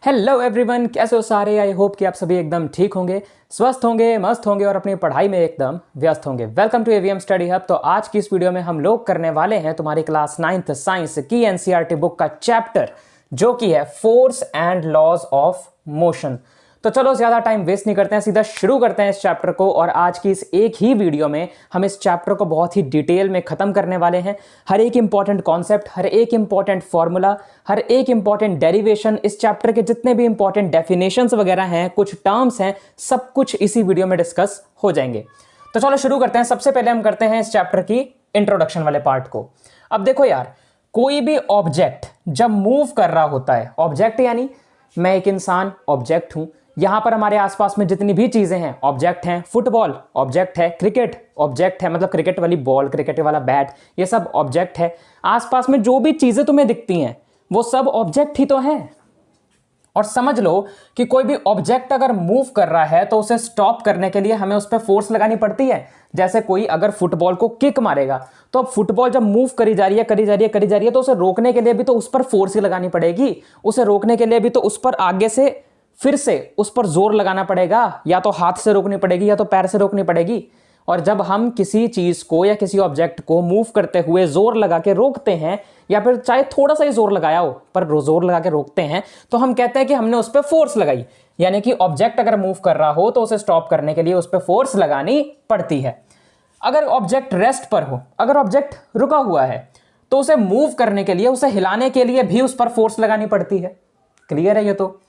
Hello everyone, कैसे हो सारे। आई होप कि आप सभी एकदम ठीक होंगे, स्वस्थ होंगे, मस्त होंगे और अपनी पढ़ाई में एकदम व्यस्त होंगे। Welcome to AVM study hub. तो आज की इस वीडियो में हम लोग करने वाले हैं तुम्हारी क्लास 9th साइंस की एनसीईआरटी बुक का चैप्टर जो कि है force and laws of motion. तो चलो ज्यादा टाइम वेस्ट नहीं करते हैं, सीधा शुरू करते हैं इस चैप्टर को। और आज की इस एक ही वीडियो में हम इस चैप्टर को बहुत ही डिटेल में खत्म करने वाले हैं। हर एक इंपॉर्टेंट कॉन्सेप्ट, हर एक इंपॉर्टेंट फॉर्मूला, हर एक इंपॉर्टेंट डेरिवेशन, इस चैप्टर के जितने भी इंपॉर्टेंट डेफिनेशंस वगैरह हैं, कुछ टर्म्स हैं, सब कुछ इसी वीडियो में डिस्कस हो जाएंगे। तो चलो शुरू करते हैं। सबसे पहले हम करते हैं इस चैप्टर की इंट्रोडक्शन वाले पार्ट को। अब देखो यार, कोई भी ऑब्जेक्ट जब मूव कर रहा होता है, ऑब्जेक्ट यानी मैं एक इंसान ऑब्जेक्ट हूं, यहां पर हमारे आसपास में जितनी भी चीजें हैं ऑब्जेक्ट हैं। फुटबॉल ऑब्जेक्ट है, क्रिकेट ऑब्जेक्ट है, मतलब क्रिकेट वाली बॉल, क्रिकेट वाला बैट, ये सब ऑब्जेक्ट है। आसपास में जो भी चीजें तुम्हें दिखती हैं वो सब ऑब्जेक्ट ही तो हैं। और समझ लो कि कोई भी ऑब्जेक्ट अगर मूव कर रहा है तो उसे स्टॉप करने के लिए हमें उस पर फोर्स लगानी पड़ती है। जैसे कोई अगर फुटबॉल को किक मारेगा तो अब फुटबॉल जब मूव करी जा रही है तो उसे रोकने के लिए भी तो उस पर फोर्स ही लगानी पड़ेगी। उसे रोकने के लिए भी तो उस पर आगे से फिर से उस पर जोर लगाना पड़ेगा, या तो हाथ से रोकनी पड़ेगी या तो पैर से रोकनी पड़ेगी। और जब हम किसी चीज को या किसी ऑब्जेक्ट को मूव करते हुए जोर लगा के रोकते हैं, या फिर चाहे थोड़ा सा ही जोर लगाया हो पर जोर लगा के रोकते हैं, तो हम कहते हैं कि हमने उस पर फोर्स लगाई। यानी कि ऑब्जेक्ट अगर मूव कर रहा हो तो उसे स्टॉप करने के लिए उस पर फोर्स लगानी पड़ती है। अगर ऑब्जेक्ट रेस्ट पर हो, अगर ऑब्जेक्ट रुका हुआ है, तो उसे मूव करने के लिए, उसे हिलाने के लिए भी उस पर फोर्स लगानी पड़ती है। क्लियर है ये तो।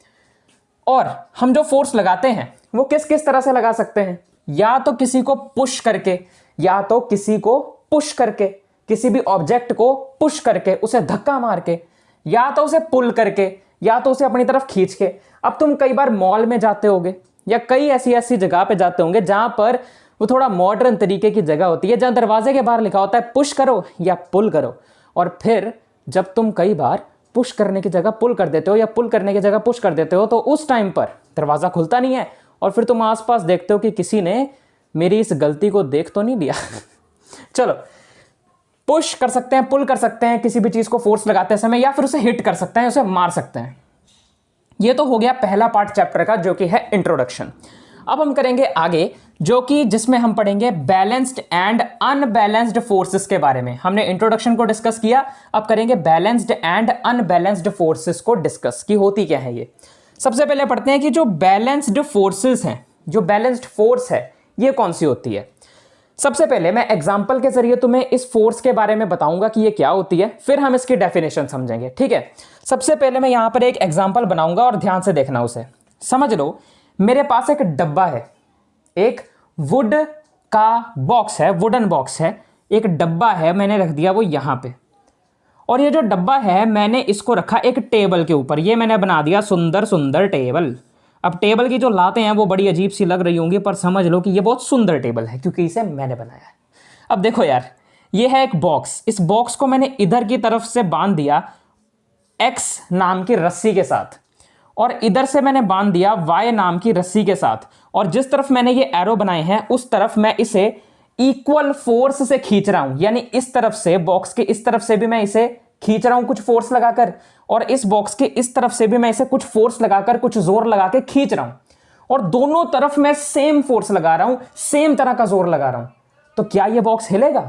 और हम जो फोर्स लगाते हैं वो किस किस तरह से लगा सकते हैं, या तो किसी को पुश करके, या तो किसी को पुश करके, किसी भी ऑब्जेक्ट को पुश करके, उसे धक्का मार के, या तो उसे पुल करके, या तो उसे अपनी तरफ खींच के। अब तुम कई बार मॉल में जाते होगे या कई ऐसी जगह पे जाते होंगे जहां पर वो थोड़ा मॉडर्न तरीके की जगह होती है, जहां दरवाजे के बाहर लिखा होता है पुश करो या पुल करो। और फिर जब तुम कई बार पुश करने की जगह पुल कर देते हो या पुल करने की जगह पुश कर देते हो तो उस टाइम पर दरवाजा खुलता नहीं है, और फिर तुम आसपास देखते हो कि किसी ने मेरी इस गलती को देख तो नहीं लिया। चलो, पुश कर सकते हैं, पुल कर सकते हैं किसी भी चीज को फोर्स लगाते समय, या फिर उसे हिट कर सकते हैं, उसे मार सकते हैं। ये तो हो गया पहला पार्ट चैप्टर का जो कि है इंट्रोडक्शन। अब हम करेंगे आगे, जो कि जिसमें हम पढ़ेंगे बैलेंस्ड एंड अनबैलेंस्ड फोर्सेस के बारे में। हमने इंट्रोडक्शन को डिस्कस किया, अब करेंगे बैलेंस्ड एंड अनबैलेंस्ड फोर्सेस को डिस्कस कि होती क्या है ये। सबसे पहले पढ़ते हैं कि जो बैलेंस्ड फोर्सेस हैं, जो बैलेंस्ड फोर्स है, ये कौन सी होती है। सबसे पहले मैं एग्जांपल के जरिए तुम्हें इस फोर्स के बारे में बताऊंगा कि ये क्या होती है, फिर हम इसकी डेफिनेशन समझेंगे। ठीक है, सबसे पहले मैं यहां पर एक एग्जांपल बनाऊंगा और ध्यान से देखना उसे। समझ लो, मेरे पास एक डब्बा है, एक वुड का बॉक्स है, वुडन बॉक्स है, एक डब्बा है, मैंने रख दिया वो यहां पे। और ये जो डब्बा है मैंने इसको रखा एक टेबल के ऊपर, ये मैंने बना दिया सुंदर सुंदर टेबल। अब टेबल की जो लातें हैं वो बड़ी अजीब सी लग रही होंगी, पर समझ लो कि ये बहुत सुंदर टेबल है क्योंकि इसे मैंने बनाया है। अब देखो यार, ये है एक बॉक्स, इस बॉक्स को मैंने इधर की तरफ से बांध दिया एक्स नाम की रस्सी के साथ, और इधर से मैंने बांध दिया वाई नाम की रस्सी के साथ। और जिस तरफ मैंने ये एरो बनाए हैं उस तरफ मैं इसे इक्वल फोर्स से खींच रहा हूं, यानी इस तरफ से, बॉक्स के इस तरफ से भी मैं इसे खींच रहा हूं कुछ फोर्स लगाकर, और इस बॉक्स के इस तरफ से भी मैं इसे कुछ फोर्स लगाकर, कुछ जोर लगा के खींच रहा हूं। और दोनों तरफ मैं सेम फोर्स लगा रहा हूं, सेम तरह का जोर लगा रहा हूं। तो क्या ये बॉक्स हिलेगा?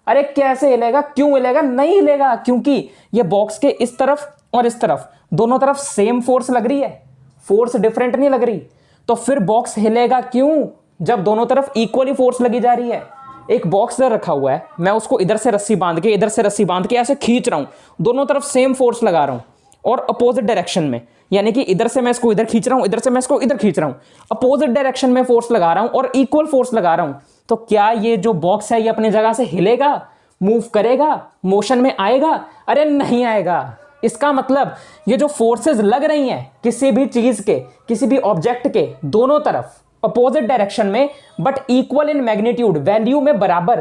अरे कैसे हिलेगा, क्यों हिलेगा? नहीं हिलेगा, क्योंकि ये बॉक्स के इस तरफ और इस तरफ दोनों तरफ सेम फोर्स लग रही है, फोर्स डिफरेंट नहीं लग रही। तो फिर बॉक्स हिलेगा क्यों जब दोनों तरफ इक्वली फोर्स लगी जा रही है। एक बॉक्स इधर रखा हुआ है, मैं उसको इधर से रस्सी बांध के, इधर से रस्सी बांध के ऐसे खींच रहा हूं, दोनों तरफ सेम फोर्स लगा रहा हूं और अपोजिट डायरेक्शन में, यानी कि इधर से मैं इसको इधर खींच रहा हूं, इधर से मैं इसको इधर खींच रहा हूं, अपोजिट डायरेक्शन में फोर्स लगा रहा हूं और इक्वल फोर्स लगा रहा हूं। तो क्या ये जो बॉक्स है ये अपनी जगह से हिलेगा, मूव करेगा, मोशन में आएगा? अरे नहीं आएगा। इसका मतलब ये जो फोर्सेस लग रही हैं किसी भी चीज के, किसी भी ऑब्जेक्ट के दोनों तरफ अपोजिट डायरेक्शन में, but equal in magnitude, value में बराबर,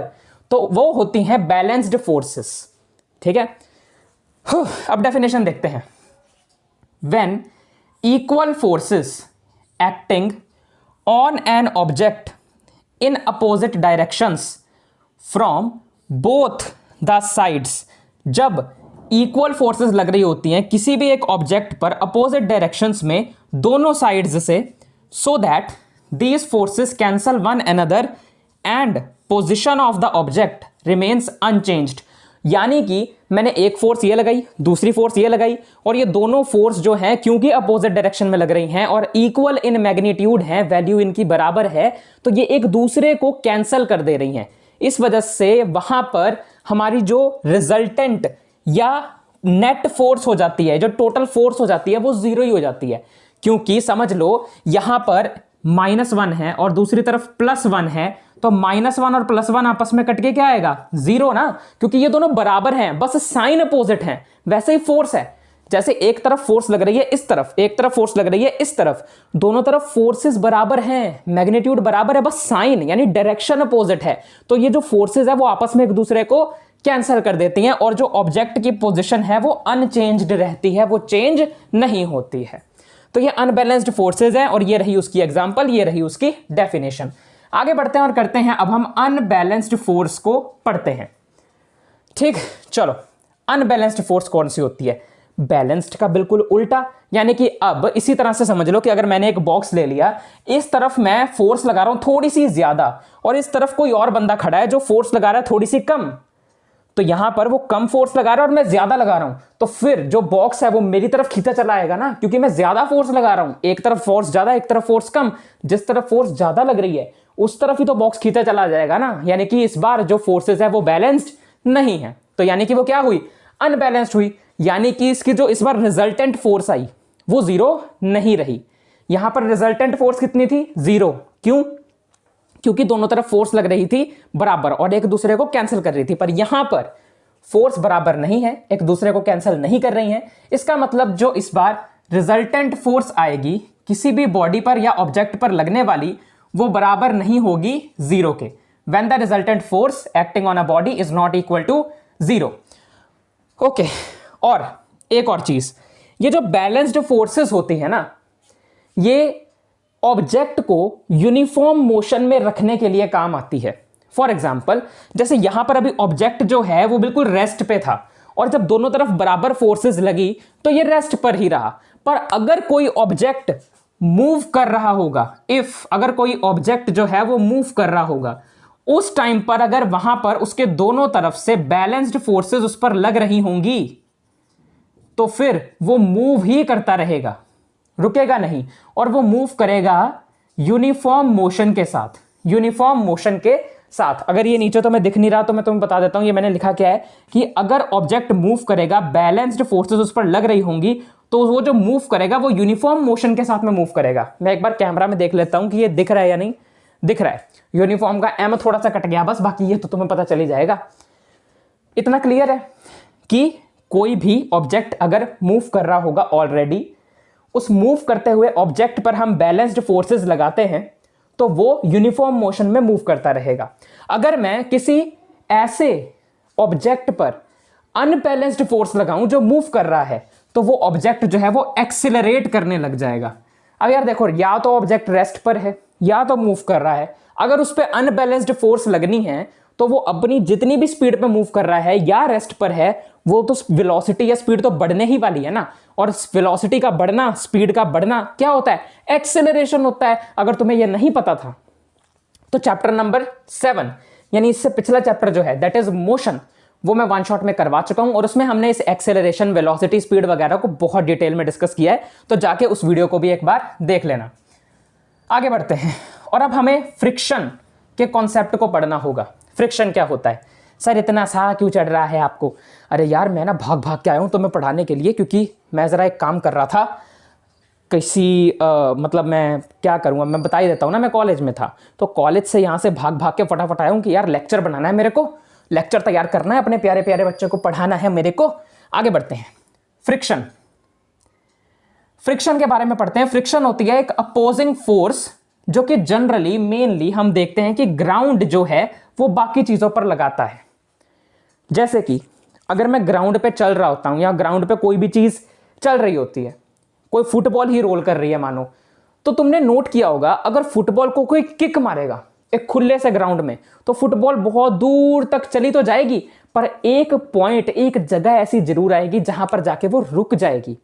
तो वो होती हैं बैलेंस्ड फोर्सेस। ठीक है, अब डेफिनेशन देखते हैं। When equal forces acting on an object in opposite directions from both the sides, जब इक्वल फोर्सेस लग रही होती हैं किसी भी एक ऑब्जेक्ट पर अपोजिट डायरेक्शंस में दोनों साइड्स से, so that these forces cancel one another and position of the object remains unchanged. यानी कि मैंने एक फोर्स ये लगाई, दूसरी फोर्स ये लगाई, और ये दोनों फोर्स जो हैं क्योंकि अपोजिट डायरेक्शन में लग रही हैं और इक्वल इन मैग्नीट्यूड हैं, वैल्यू इनकी बराबर है, तो ये एक दूसरे को कैंसल कर दे रही हैं। इस वजह से वहां पर हमारी जो रिजल्टेंट या नेट फोर्स हो जाती है, जो टोटल फोर्स हो जाती है, वो जीरो ही हो जाती है। क्योंकि समझ लो यहां पर -1 है और दूसरी तरफ +1 है, तो -1 और +1 आपस में कट के क्या आएगा? जीरो ना, क्योंकि ये दोनों बराबर हैं, बस साइन अपोजिट हैं। वैसे ही फोर्स है, जैसे एक तरफ फोर्स लग रही है इस तरफ, एक तरफ फोर्स लग रही है इस तरफ, दोनों तरफ फोर्सेस बराबर हैं, मैग्नीट्यूड बराबर है, बस साइन यानी डायरेक्शन अपोजिट है। तो ये जो फोर्सेस है वो आपस में एक दूसरे को कैंसिल कर देती हैं और जो ऑब्जेक्ट की पोजीशन है वो अनचेंज्ड रहती है, वो चेंज नहीं होती है। तो ये अनबैलेंस्ड फोर्सेस हैं और ये रही उसकी एग्जांपल, ये रही उसकी डेफिनेशन। आगे बढ़ते हैं और करते हैं, अब हम अनबैलेंस्ड फोर्स को पढ़ते हैं। ठीक, चलो, अनबैलेंस्ड फोर्स कौन सी होती है? बैलेंस्ड का बिल्कुल उल्टा। यानी कि अब इसी तरह से समझ लो कि अगर मैंने एक बॉक्स ले लिया, इस तरफ मैं फोर्स लगा रहा हूं थोड़ी सी ज्यादा और इस तरफ कोई और बंदा खड़ा है जो फोर्स लगा रहा है थोड़ी सी कम, तो यहां पर वो कम फोर्स लगा रहा है और मैं ज्यादा लगा रहा हूं, तो फिर जो बॉक्स है वो मेरी तरफ खींचा चला आएगा ना, क्योंकि मैं ज्यादा फोर्स लगा रहा हूं। एक तरफ फोर्स ज्यादा, एक तरफ फोर्स कम, जिस तरफ फोर्स ज्यादा लग रही है उस तरफ ही तो बॉक्स खींचा चला जाएगा ना। यानी कि इस बार जो फोर्सेस है वो बैलेंस्ड नहीं है, तो यानी कि वो क्या हुई? अनबैलेंस्ड हुई। यानी कि इसकी जो इस बार रिजल्टेंट फोर्स आई वो जीरो नहीं रही। यहां पर रिजल्टेंट फोर्स कितनी थी? जीरो। क्यों? क्योंकि दोनों तरफ फोर्स लग रही थी बराबर और एक दूसरे को कैंसिल कर रही थी। पर यहां पर फोर्स बराबर नहीं है, एक दूसरे को कैंसिल नहीं कर रही है। इसका मतलब जो इस बार रिजल्टेंट फोर्स आएगी किसी भी बॉडी पर या ऑब्जेक्ट पर लगने वाली, वो बराबर नहीं होगी जीरो के। When the resultant force acting on a body is not equal to zero. Okay, और एक और चीज, ये जो बैलेंस्ड फोर्सेस होती है ना, ये ऑब्जेक्ट को यूनिफॉर्म मोशन में रखने के लिए काम आती है। फॉर एग्जाम्पल, जैसे यहां पर अभी ऑब्जेक्ट जो है वो बिल्कुल रेस्ट पे था और जब दोनों तरफ बराबर फोर्सेस लगी तो ये रेस्ट पर ही रहा। पर अगर कोई ऑब्जेक्ट मूव कर रहा होगा, अगर कोई ऑब्जेक्ट जो है वो मूव कर रहा होगा, उस टाइम पर अगर वहां पर उसके दोनों तरफ से बैलेंस्ड फोर्सेस उस पर लग रही होंगी, तो फिर वो मूव ही करता रहेगा, रुकेगा नहीं, और वो मूव करेगा यूनिफॉर्म मोशन के साथ। यूनिफॉर्म मोशन के साथ। अगर ये नीचे तो मैं दिख नहीं रहा तो मैं तुम्हें बता देता हूं, ये मैंने लिखा क्या है कि अगर ऑब्जेक्ट मूव करेगा, बैलेंस्ड फोर्सेस उस पर लग रही होंगी, तो वो जो मूव करेगा वो यूनिफॉर्म मोशन के साथ में मूव करेगा। मैं एक बार कैमरा में देख लेता हूं कि ये दिख रहा है या नहीं। दिख रहा है। यूनिफॉर्म का एम थोड़ा सा कट गया बस, बाकी ये तो तुम्हें पता चल ही जाएगा। इतना क्लियर है कि कोई भी ऑब्जेक्ट अगर मूव कर रहा होगा ऑलरेडी, उस मूव करते हुए ऑब्जेक्ट पर हम बैलेंस्ड फोर्सेस लगाते हैं तो वो यूनिफॉर्म मोशन में मूव करता रहेगा। अगर मैं किसी ऐसे ऑब्जेक्ट पर अनबैलेंस्ड फोर्स लगाऊं जो मूव कर रहा है, तो वो ऑब्जेक्ट जो है वो एक्सीलरेट करने लग जाएगा। अब यार देखो, या तो ऑब्जेक्ट रेस्ट पर है या तो मूव कर रहा है। अगर उस पर अनबैलेंस्ड फोर्स लगनी है तो वो अपनी जितनी भी स्पीड पे मूव कर रहा है या रेस्ट पर है, वो तो वेलोसिटी या स्पीड तो बढ़ने ही वाली है ना। और वेलोसिटी का बढ़ना, स्पीड का बढ़ना क्या होता है? एक्सेलरेशन होता है। अगर तुम्हें यह नहीं पता था तो चैप्टर नंबर 7 यानी इससे पिछला चैप्टर जो है दैट इज मोशन, वो मैं वन शॉट में करवा चुका हूं और उसमें हमने इस एक्सेलरेशन, वेलोसिटी, स्पीड वगैरह को बहुत डिटेल में डिस्कस किया है, तो जाके उस वीडियो को भी एक बार देख लेना। आगे बढ़ते हैं और अब हमें फ्रिक्शन के कॉन्सेप्ट को पढ़ना होगा। फ्रिक्शन क्या होता है? सर इतना सा क्यों चढ़ रहा है आपको? अरे यार मैं ना भाग भाग के आया हूं तुम्हें पढ़ाने के लिए, क्योंकि मैं जरा एक काम कर रहा था किसी मतलब मैं क्या करूंगा, मैं बता ही देता हूं ना। मैं कॉलेज में था तो कॉलेज से यहां से भाग भाग के फटाफट आया हूं कि यार लेक्चर बनाना है, मेरे को लेक्चर तैयार करना है, अपने प्यारे प्यारे बच्चों को पढ़ाना है मेरे को। आगे बढ़ते हैं। फ्रिक्शन, फ्रिक्शन के बारे में पढ़ते हैं। फ्रिक्शन होती है एक अपोजिंग फोर्स जो कि जनरली मेनली हम देखते हैं कि ग्राउंड जो है वो बाकी चीजों पर लगाता है। जैसे कि अगर मैं ग्राउंड पे चल रहा होता हूं या ग्राउंड पे कोई भी चीज चल रही होती है, कोई फुटबॉल ही रोल कर रही है मानो, तो तुमने नोट किया होगा अगर फुटबॉल को कोई किक मारेगा एक खुले से ग्राउंड में, तो फुटबॉल बहुत दूर तक चली तो जाएगी पर एक पॉइंट, एक जगह ऐसी जरूर आएगी जहां पर जाके वो रुक जाएगी।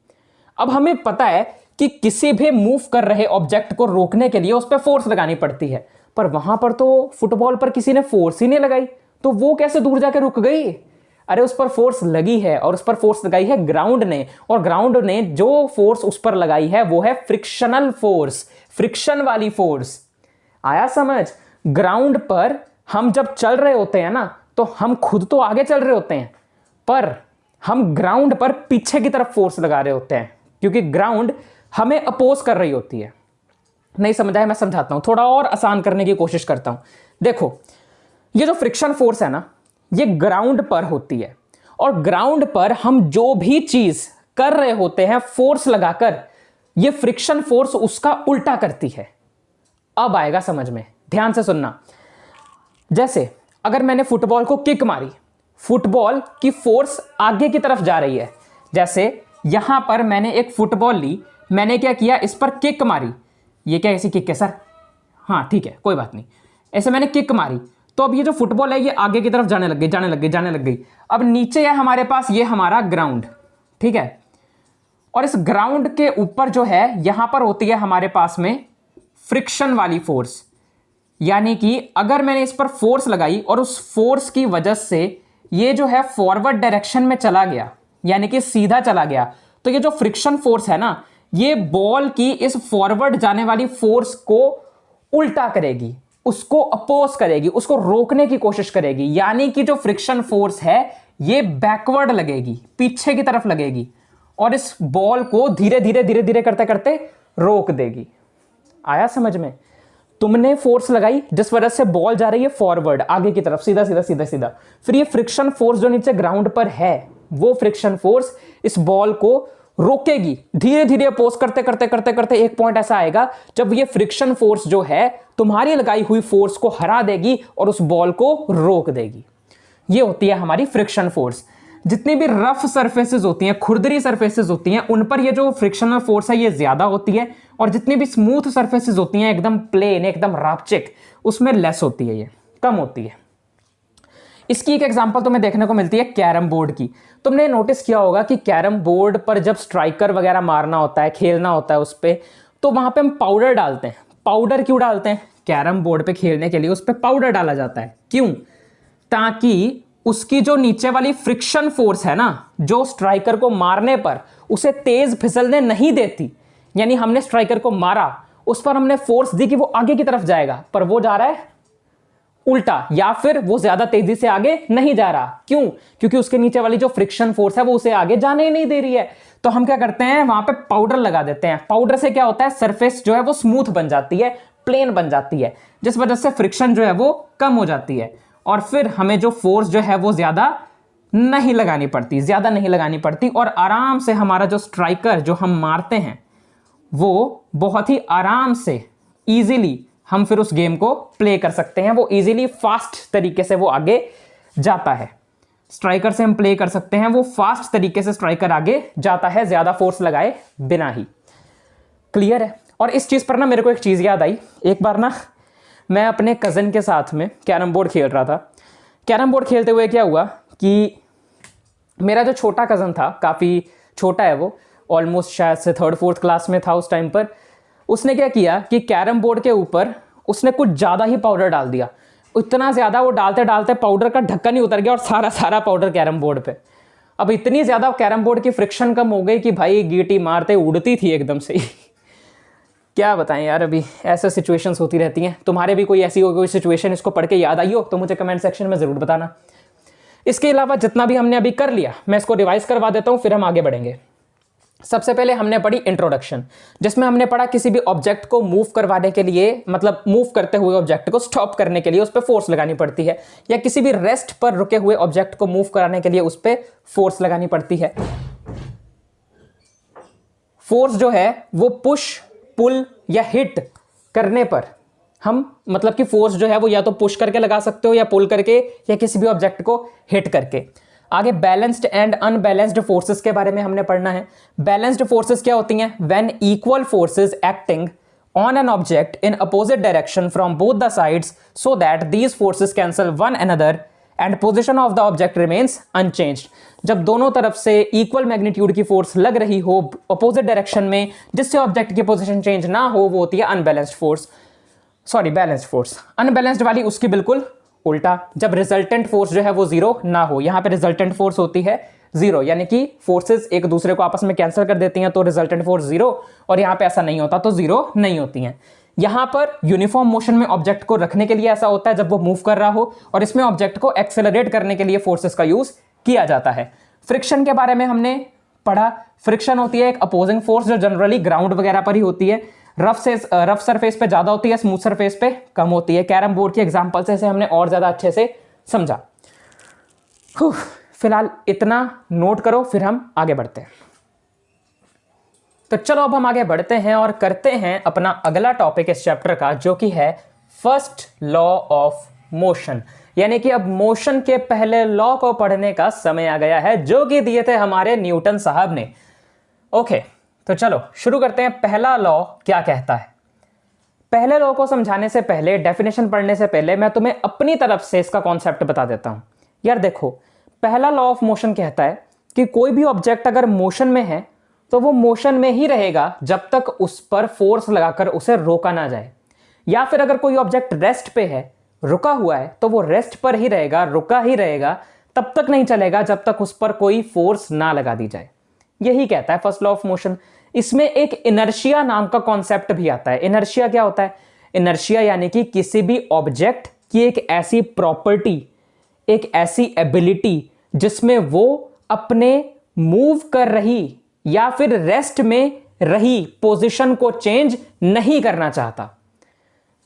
अब हमें पता है कि किसी भी मूव कर रहे ऑब्जेक्ट को रोकने के लिए उस पर फोर्स लगानी पड़ती है, पर वहां पर तो फुटबॉल पर किसी ने फोर्स ही नहीं लगाई, तो वो कैसे दूर जाके रुक गई? अरे उस पर फोर्स लगी है, और उस पर फोर्स लगाई है ग्राउंड ने, और ग्राउंड ने जो फोर्स उस पर लगाई है वो है फ्रिक्शनल फोर्स, फ्रिक्शन वाली फोर्स। आया समझ? ग्राउंड पर हम जब चल रहे होते हैं ना, तो हम खुद तो आगे चल रहे होते हैं, पर हम ग्राउंड पर पीछे की तरफ फोर्स लगा रहे होते हैं, क्योंकि ग्राउंड हमें अपोज कर रही होती है। नहीं समझा है? मैं समझाता हूं, थोड़ा और आसान करने की कोशिश करता हूं। देखो, ये जो फ्रिक्शन फोर्स है ना, ये ग्राउंड पर होती है, और ग्राउंड पर हम जो भी चीज कर रहे होते हैं फोर्स लगाकर, ये फ्रिक्शन फोर्स उसका उल्टा करती है। अब आएगा समझ में, ध्यान से सुनना। जैसे अगर मैंने फुटबॉल को किक मारी, फुटबॉल की फोर्स आगे की तरफ जा रही है। जैसे यहां पर मैंने एक फुटबॉल ली, मैंने क्या किया, इस पर किक मारी। ये क्या ऐसी किक है सर? हाँ ठीक है, कोई बात नहीं। ऐसे मैंने किक मारी, तो अब ये जो फुटबॉल है ये आगे की तरफ जाने लग गई। अब नीचे है हमारे पास ये हमारा ग्राउंड, ठीक है, और इस ग्राउंड के ऊपर जो है यहां पर होती है हमारे पास में फ्रिक्शन वाली फोर्स। यानी कि अगर मैंने इस पर फोर्स लगाई और उस फोर्स की वजह से ये जो है फॉरवर्ड डायरेक्शन में चला गया, यानी कि सीधा चला गया, तो ये जो फ्रिक्शन फोर्स है ना, ये बॉल की इस फॉरवर्ड जाने वाली फोर्स को उल्टा करेगी, उसको अपोज करेगी, उसको रोकने की कोशिश करेगी। यानी कि जो फ्रिक्शन फोर्स है ये बैकवर्ड लगेगी, पीछे की तरफ लगेगी, और इस बॉल को धीरे धीरे करते करते रोक देगी। आया समझ में? तुमने फोर्स लगाई जिस वजह से बॉल जा रही है फॉरवर्ड, आगे की तरफ, सीधा। फिर ये फ्रिक्शन फोर्स जो नीचे ग्राउंड पर है, वो फ्रिक्शन फोर्स इस बॉल को रोकेगी, धीरे धीरे अपोज करते एक पॉइंट ऐसा आएगा जब ये फ्रिक्शन फोर्स जो है तुम्हारी लगाई हुई फोर्स को हरा देगी और उस बॉल को रोक देगी। ये होती है हमारी फ्रिक्शन फोर्स। जितनी भी रफ सरफेसेस होती हैं, खुरदरी सरफेसेस होती हैं, उन पर ये जो फ्रिक्शनल फोर्स है ये ज्यादा होती है, और जितनी भी स्मूथ सरफेसेस होती हैं, एकदम प्लेन, एकदम रापचिक, उसमें लेस होती है, ये कम होती है। इसकी एक एग्जांपल तुम्हें देखने को मिलती है कैरम बोर्ड की। तुमने नोटिस किया होगा कि कैरम बोर्ड पर जब स्ट्राइकर वगैरह मारना होता है, खेलना होता है उस पर, तो वहां पे हम पाउडर डालते हैं। पाउडर क्यों डालते हैं? कैरम बोर्ड पे खेलने के लिए उस पर पाउडर डाला जाता है। क्यों? ताकि उसकी जो नीचे वाली फ्रिक्शन फोर्स है ना, जो स्ट्राइकर को मारने पर उसे तेज फिसलने नहीं देती, यानी हमने स्ट्राइकर को मारा, उस पर हमने फोर्स दी कि वो आगे की तरफ जाएगा, पर वो जा रहा है उल्टा, या फिर वो ज्यादा तेजी से आगे नहीं जा रहा। क्यों? क्योंकि उसके नीचे वाली जो फ्रिक्शन फोर्स है वो उसे आगे जाने ही नहीं दे रही है। तो हम क्या करते हैं, वहां पे पाउडर लगा देते हैं। पाउडर से क्या होता है, सरफेस जो है वो स्मूथ बन जाती है, प्लेन बन जाती है, जिस वजह से फ्रिक्शन जो है वो कम हो जाती है, और फिर हमें जो फोर्स जो है वो ज्यादा नहीं लगानी पड़ती, और आराम से हमारा जो स्ट्राइकर जो हम मारते हैं वो बहुत ही आराम से, इजीली हम फिर उस गेम को प्ले कर सकते हैं। वो इजीली, फास्ट तरीके से वो आगे जाता है। स्ट्राइकर से हम प्ले कर सकते हैं, वो फास्ट तरीके से स्ट्राइकर आगे जाता है, ज्यादा फोर्स लगाए बिना ही। क्लियर है? और इस चीज पर ना मेरे को एक चीज याद आई। एक बार ना मैं अपने कजन के साथ में कैरम बोर्ड खेल रहा था। कैरम बोर्ड खेलते हुए क्या हुआ कि मेरा जो छोटा कजन था, काफी छोटा है वो, ऑलमोस्ट शायद से 3rd-4th क्लास में था उस टाइम पर, उसने क्या किया कि कैरम बोर्ड के ऊपर उसने कुछ ज़्यादा ही पाउडर डाल दिया। इतना ज़्यादा, वो डालते डालते पाउडर का ढक्कन ही उतर गया और सारा पाउडर कैरम बोर्ड पे। अब इतनी ज़्यादा कैरम बोर्ड की फ्रिक्शन कम हो गई कि भाई गीटी मारते उड़ती थी एकदम से। क्या बताएं यार, अभी ऐसे सिचुएशंस होती रहती हैं। तुम्हारे भी कोई ऐसी कोई सिचुएशन इसको पढ़ के याद आई हो तो मुझे कमेंट सेक्शन में ज़रूर बताना। इसके अलावा जितना भी हमने अभी कर लिया मैं इसको रिवाइज करवा देता हूँ, फिर हम आगे बढ़ेंगे। सबसे पहले हमने पढ़ी इंट्रोडक्शन, जिसमें हमने पढ़ा किसी भी ऑब्जेक्ट को मूव करवाने के लिए, मतलब मूव करते हुए ऑब्जेक्ट को स्टॉप करने के लिए उस पर फोर्स लगानी पड़ती है, या किसी भी रेस्ट पर रुके हुए ऑब्जेक्ट को मूव कराने के लिए उस पर फोर्स लगानी पड़ती है। फोर्स जो है वो पुश, पुल या हिट करने पर हम, मतलब कि फोर्स जो है वो या तो पुश करके लगा सकते हो, या पुल करके, या किसी भी ऑब्जेक्ट को हिट करके। आगे बैलेंस्ड एंड अनबैलेंस्ड फोर्सेस के बारे में हमने पढ़ना है। बैलेंस्ड फोर्सेस क्या होती हैं? When equal forces acting on an object in opposite direction from both the sides so that these forces cancel one another and position of the object remains unchanged. जब दोनों तरफ से इक्वल मैग्नीट्यूड की force लग रही हो opposite direction में, जिससे ऑब्जेक्ट की पोजीशन चेंज ना हो, वो होती है unbalanced force, sorry balanced force. Unbalanced वाली उसकी बिल्कुल उल्टा, जब रिजल्टेंट फोर्स जो है वो जीरो ना हो। यहां पे रिजल्टेंट फोर्स होती है जीरो, यानी कि फोर्सेस एक दूसरे को आपस में कैंसिल कर देती हैं, तो रिजल्टेंट फोर्स जीरो, और यहां पे ऐसा नहीं होता, तो जीरो नहीं होती हैं। यहां पर यूनिफॉर्म मोशन में ऑब्जेक्ट को रखने के लिए ऐसा होता है जब वो मूव कर रहा हो, और इसमें ऑब्जेक्ट को एक्सेलरेट करने के लिए फोर्सेस का यूज किया जाता है। फ्रिक्शन के बारे में हमने पढ़ा। फ्रिक्शन होती है एक अपोजिंग फोर्स जो जनरली ग्राउंड वगैरह पर ही होती है। रफ सरफेस पे ज्यादा होती है, स्मूथ सरफेस पे कम होती है। कैरम बोर्ड की एग्जांपल से हमने और ज्यादा अच्छे से समझा। फिलहाल इतना नोट करो, फिर हम आगे बढ़ते हैं। तो चलो अब हम आगे बढ़ते हैं और करते हैं अपना अगला टॉपिक इस चैप्टर का, जो कि है फर्स्ट लॉ ऑफ मोशन। यानी कि अब मोशन के पहले लॉ को पढ़ने का समय आ गया है, जो कि दिए थे हमारे न्यूटन साहब ने। ओके, तो चलो शुरू करते हैं। पहला लॉ क्या कहता है? पहले लॉ को समझाने से पहले, डेफिनेशन पढ़ने से पहले, मैं तुम्हें अपनी तरफ से इसका कॉन्सेप्ट बता देता हूं। यार देखो, पहला लॉ ऑफ मोशन कहता है कि कोई भी ऑब्जेक्ट अगर मोशन में है तो वो मोशन में ही रहेगा जब तक उस पर फोर्स लगाकर उसे रोका ना जाए, या फिर अगर कोई ऑब्जेक्ट रेस्ट पे है, रुका हुआ है, तो वो रेस्ट पर ही रहेगा, रुका ही रहेगा, तब तक नहीं चलेगा जब तक उस पर कोई फोर्स ना लगा दी जाए। यही कहता है फर्स्ट लॉ ऑफ मोशन। इसमें एक इनर्शिया नाम का कॉन्सेप्ट भी आता है। इनर्शिया क्या होता है? इनर्शिया यानी कि किसी भी ऑब्जेक्ट की एक ऐसी प्रॉपर्टी, एक ऐसी एबिलिटी जिसमें वो अपने मूव कर रही या फिर रेस्ट में रही पोजीशन को चेंज नहीं करना चाहता।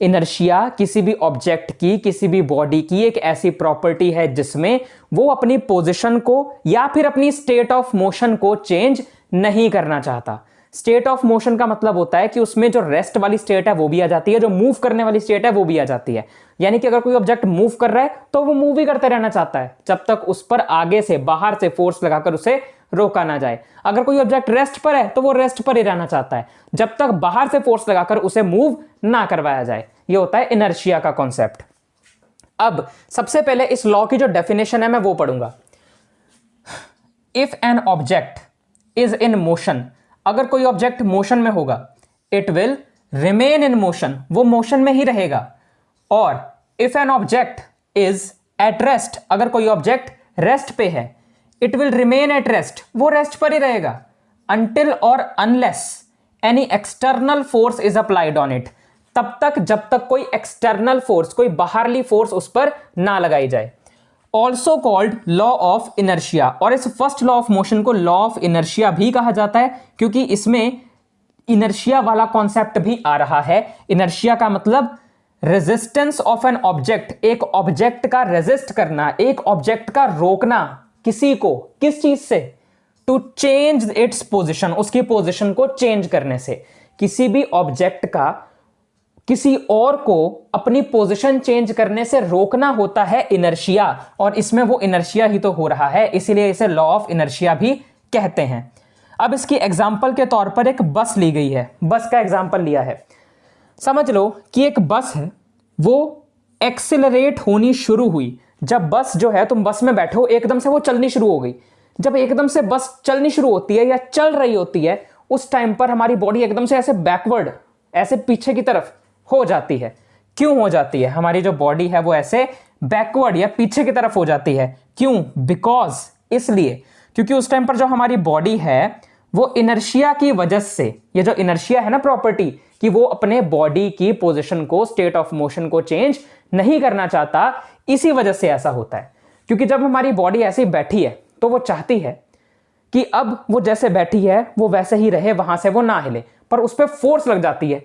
इनर्शिया किसी भी ऑब्जेक्ट की, किसी भी बॉडी की एक ऐसी प्रॉपर्टी है जिसमें वो अपनी पोजीशन को या फिर अपनी स्टेट ऑफ मोशन को चेंज नहीं करना चाहता। स्टेट ऑफ मोशन का मतलब होता है कि उसमें जो रेस्ट वाली स्टेट है वो भी आ जाती है, जो मूव करने वाली स्टेट है वो भी आ जाती है। यानी कि अगर कोई ऑब्जेक्ट मूव कर रहा है तो वो मूव ही करते रहना चाहता है जब तक उस पर आगे से, बाहर से फोर्स लगाकर उसे रोका ना जाए। अगर कोई ऑब्जेक्ट रेस्ट पर है तो वो रेस्ट पर ही रहना चाहता है जब तक बाहर से फोर्स लगाकर उसे मूव ना करवाया जाए। ये होता है इनर्शिया का कॉन्सेप्ट। अब सबसे पहले इस लॉ की जो डेफिनेशन है मैं वो पढ़ूंगा। If N object is in motion, अगर कोई ऑब्जेक्ट मोशन में होगा, it will remain in motion, वो मोशन में ही रहेगा। और if N object is at rest, अगर कोई ऑब्जेक्ट रेस्ट पे है, it will remain at rest, वो रेस्ट पर ही रहेगा। अनटिल और unless any external force is applied on it, तब तक जब तक कोई एक्सटर्नल फोर्स, कोई बाहरली फोर्स उस पर ना लगाई जाए। Also called law of inertia, और इस फर्स्ट लॉ ऑफ मोशन को लॉ ऑफ इनर्शिया भी कहा जाता है, क्योंकि इसमें इनर्शिया वाला कॉन्सेप्ट भी आ रहा है। इनर्शिया का मतलब रेजिस्टेंस ऑफ एन ऑब्जेक्ट, एक ऑब्जेक्ट का रेजिस्ट करना, एक ऑब्जेक्ट का रोकना किसी को, किस चीज से? टू चेंज इट्स पोजिशन, उसकी पोजिशन को चेंज करने से। किसी भी ऑब्जेक्ट का किसी और को अपनी पोजीशन चेंज करने से रोकना होता है इनर्शिया, और इसमें वो इनर्शिया ही तो हो रहा है, इसीलिए इसे लॉ ऑफ इनर्शिया भी कहते हैं। अब इसकी एग्जांपल के तौर पर एक बस ली गई है, बस का एग्जांपल लिया है। समझ लो कि एक बस है, वो एक्सिलरेट होनी शुरू हुई। जब बस जो है, तुम बस में बैठे हो, एकदम से वो चलनी शुरू हो गई। जब एकदम से बस चलनी शुरू होती है या चल रही होती है, उस टाइम पर हमारी बॉडी एकदम से ऐसे बैकवर्ड, ऐसे पीछे की तरफ हो जाती है। क्यों हो जाती है? हमारी जो बॉडी है वो ऐसे बैकवर्ड या पीछे की तरफ हो जाती है। क्यों? बिकॉज, इसलिए क्योंकि उस टाइम पर जो हमारी बॉडी है वो इनर्शिया की वजह से, ये जो इनर्शिया है ना प्रॉपर्टी, कि वो अपने बॉडी की पोजीशन को, स्टेट ऑफ मोशन को चेंज नहीं करना चाहता, इसी वजह से ऐसा होता है। क्योंकि जब हमारी बॉडी ऐसे ही बैठी है तो वो चाहती है कि अब वो जैसे बैठी है वो वैसे ही रहे, वहां से वो ना हिले, पर उस पर फोर्स लग जाती है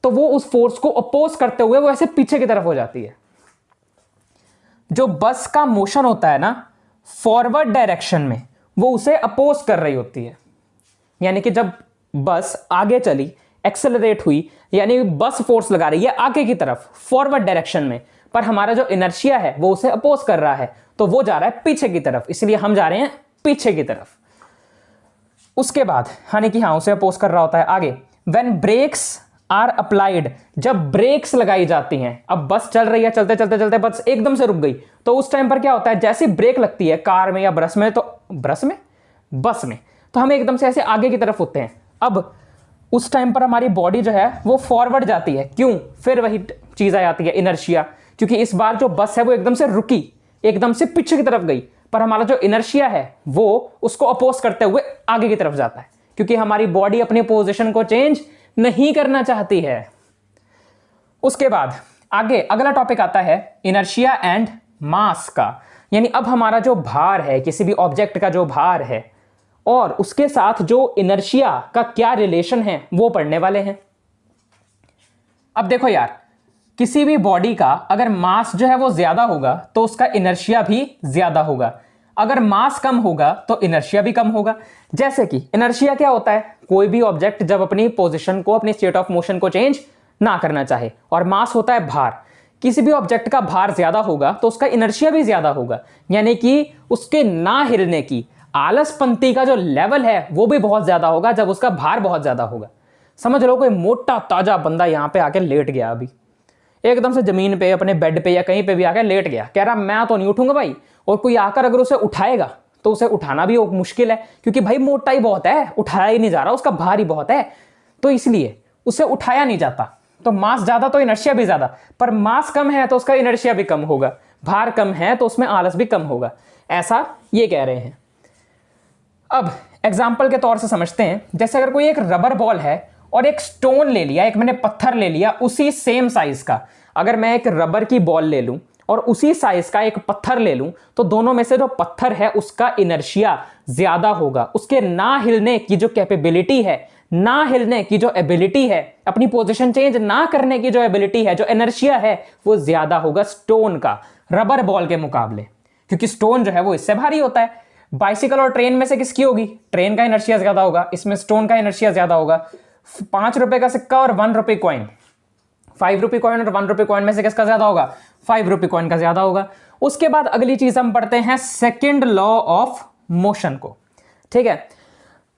तो वो उस फोर्स को अपोज करते हुए वो ऐसे पीछे की तरफ हो जाती है। जो बस का मोशन होता है ना फॉरवर्ड डायरेक्शन में, वो उसे अपोज कर रही होती है। यानी कि जब बस आगे चली, एक्सेलरेट हुई, यानी बस फोर्स लगा रही है आगे की तरफ फॉरवर्ड डायरेक्शन में, पर हमारा जो इनर्शिया है वो उसे अपोज कर रहा है, तो वो जा रहा है पीछे की तरफ, इसलिए हम जा रहे हैं पीछे की तरफ। उसके बाद यानी कि हाँ, उसे अपोज कर रहा होता है आगे। व्हेन ब्रेक्स आर अप्लाइड जब ब्रेक्स लगाई जाती हैं। अब बस चल रही है, चलते चलते चलते बस एकदम से रुक गई, तो उस टाइम पर क्या होता है, जैसे ब्रेक लगती है कार में या बस में, तो हम एकदम से ऐसे आगे की तरफ होते हैं। अब उस टाइम पर हमारी बॉडी जो है वो फॉरवर्ड जाती है। क्यों? फिर वही चीज आ जाती है, इनर्शिया। क्योंकि इस बार जो बस है वो एकदम से रुकी, एकदम से पीछे की तरफ गई, पर हमारा जो इनर्शिया है वो उसको अपोज करते हुए आगे की तरफ जाता है, क्योंकि हमारी बॉडी अपनी पोजीशन को चेंज नहीं करना चाहती है। उसके बाद आगे अगला टॉपिक आता है इनर्शिया एंड मास का। यानी अब हमारा जो भार है, किसी भी ऑब्जेक्ट का जो भार है और उसके साथ जो इनर्शिया का क्या रिलेशन है वो पढ़ने वाले हैं। अब देखो यार, किसी भी बॉडी का अगर मास जो है वो ज्यादा होगा तो उसका इनर्शिया भी ज्यादा होगा, अगर मास कम होगा तो इनर्शिया भी कम होगा। जैसे कि इनर्शिया क्या होता है, कोई भी ऑब्जेक्ट जब अपनी पोजीशन को, अपनी स्टेट ऑफ मोशन को चेंज ना करना चाहे, और मास होता है भार। किसी भी ऑब्जेक्ट का भार ज्यादा होगा तो उसका इनर्शिया भी ज्यादा होगा, यानी कि उसके ना हिलने की, आलसपंती का जो लेवल है वो भी बहुत ज्यादा होगा जब उसका भार बहुत ज्यादा होगा। समझ लो कोई मोटा ताजा बंदा यहां पे आके लेट गया, अभी एकदम से जमीन पे, अपने बेड पे या कहीं पे भी आके लेट गया, कह रहा मैं तो नहीं उठूंगा भाई, और कोई आकर अगर उसे उठाएगा तो उसे उठाना भी मुश्किल है, क्योंकि भाई मोटा ही बहुत है, उठाया ही नहीं जा रहा, उसका भार ही बहुत है, तो इसलिए उसे उठाया नहीं जाता। तो मास ज्यादा तो इनर्शिया भी ज्यादा, पर मास कम है तो उसका इनर्शिया भी कम होगा, भार कम है तो उसमें आलस भी कम होगा, ऐसा ये कह रहे हैं। अब एग्जाम्पल के तौर से समझते हैं, जैसे अगर कोई एक रबर बॉल है और एक स्टोन ले लिया, एक मैंने पत्थर ले लिया उसी सेम साइज का। अगर मैं एक रबर की बॉल ले लूं और उसी साइज का एक पत्थर ले लूं, तो दोनों में से जो पत्थर है उसका इनर्शिया ज्यादा होगा, उसके ना हिलने की जो कैपेबिलिटी है, ना हिलने की जो एबिलिटी है, अपनी पोजीशन चेंज ना करने की जो एबिलिटी है, जो इनर्शिया है, वो ज्यादा होगा स्टोन का रबर बॉल के मुकाबले, क्योंकि स्टोन जो है वो इससे भारी होता है। बाइसिकल और ट्रेन में से किसकी होगी? ट्रेन का इनर्शिया ज्यादा होगा, इसमें स्टोन का इनर्शिया ज्यादा होगा। 5 रुपए का सिक्का और 1 रुपए कॉइन, 5 रुपए कॉइन और 1 रुपए कॉइन में से किसका ज्यादा होगा? 5 रुपए कॉइन का ज्यादा होगा। उसके बाद अगली चीज हम पढ़ते हैं सेकंड लॉ ऑफ मोशन को। ठीक है,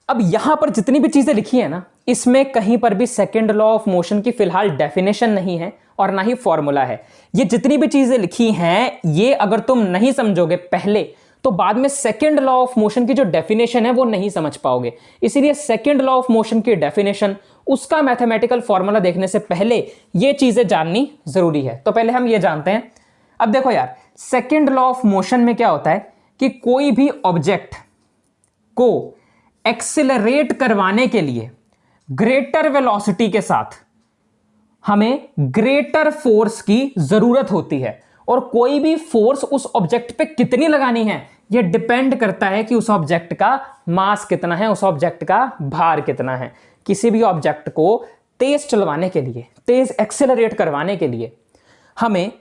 अब यहां पर जितनी भी चीजें लिखी है ना, इसमें कहीं पर भी सेकंड लॉ ऑफ मोशन की फिलहाल डेफिनेशन नहीं है और ना ही फॉर्मूला है। ये जितनी भी चीजें लिखी हैं, ये अगर तुम नहीं समझोगे पहले, तो बाद में सेकंड लॉ ऑफ मोशन की जो डेफिनेशन है वो नहीं समझ पाओगे। इसीलिए सेकंड लॉ ऑफ मोशन की डेफिनेशन, उसका मैथमेटिकल फॉर्मूला देखने से पहले ये चीजें जाननी जरूरी है। तो पहले हम ये जानते हैं। अब देखो यार, सेकंड लॉ ऑफ मोशन में क्या होता है कि कोई भी ऑब्जेक्ट को एक्सेलरेट करवाने के लिए ग्रेटर वेलोसिटी के साथ हमें ग्रेटर फोर्स की जरूरत होती है, और कोई भी फोर्स उस ऑब्जेक्ट पे कितनी लगानी है यह डिपेंड करता है कि उस ऑब्जेक्ट का मास कितना है, उस ऑब्जेक्ट का भार कितना है। किसी भी ऑब्जेक्ट को तेज चलवाने के लिए, तेज एक्सेलरेट करवाने के लिए हमें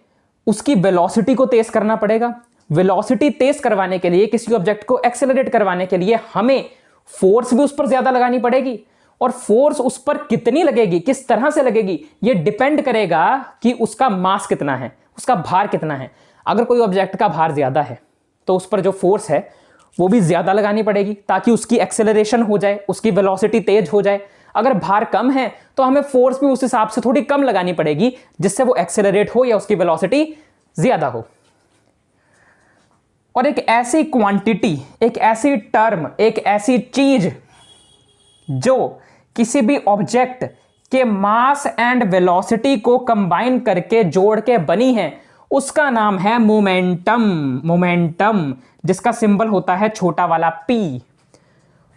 उसकी वेलोसिटी को तेज करना पड़ेगा। वेलोसिटी तेज करवाने के लिए, किसी ऑब्जेक्ट को एक्सेलरेट करवाने के लिए हमें फोर्स भी उस पर ज्यादा लगानी पड़ेगी, और फोर्स उस पर कितनी लगेगी, किस तरह से लगेगी, यह डिपेंड करेगा कि उसका मास कितना है, उसका भार कितना है। अगर कोई ऑब्जेक्ट का भार ज्यादा है तो उस पर जो फोर्स है वो भी ज्यादा लगानी पड़ेगी ताकि उसकी एक्सेलरेशन हो जाए, उसकी वेलोसिटी तेज हो जाए। अगर भार कम है तो हमें फोर्स भी उस हिसाब से थोड़ी कम लगानी पड़ेगी जिससे वो एक्सेलरेट हो या उसकी वेलोसिटी ज्यादा हो। और एक ऐसी क्वांटिटी, एक ऐसी टर्म, एक ऐसी चीज जो किसी भी ऑब्जेक्ट के मास एंड वेलोसिटी को कंबाइन करके जोड़ के बनी है, उसका नाम है मोमेंटम। मोमेंटम जिसका सिंबल होता है छोटा वाला p।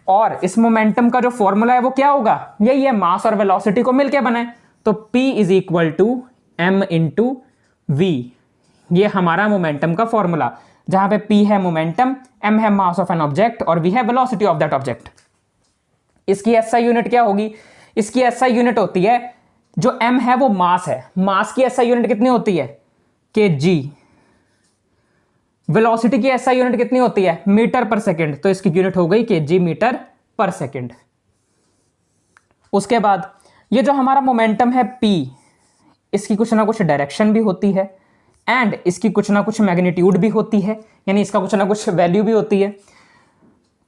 और इस मोमेंटम का जो फॉर्मूला है वो क्या होगा? यही है, मास और वेलोसिटी को मिलके बना है, तो p is equal to m into v। ये हमारा मोमेंटम का फॉर्मूला, जहां पे p है मोमेंटम, m है मास ऑफ एन ऑब्जेक्ट और v है वेलोसिटी ऑफ दैट ऑब्जेक्ट। इसकी एसआई यूनिट क्या होगी? इसकी एसआई यूनिट होती है, जो m है वो मास है, मास की एसआई यूनिट कितनी होती है? kg। वेलोसिटी की एसआई यूनिट कितनी होती है? मीटर पर सेकंड, तो इसकी यूनिट हो गई kg मीटर पर सेकंड। उसके बाद ये जो हमारा मोमेंटम है p, इसकी कुछ ना कुछ डायरेक्शन भी होती है एंड इसकी कुछ ना कुछ मैग्नीट्यूड भी होती है, यानी इसका कुछ ना कुछ वैल्यू भी होती है।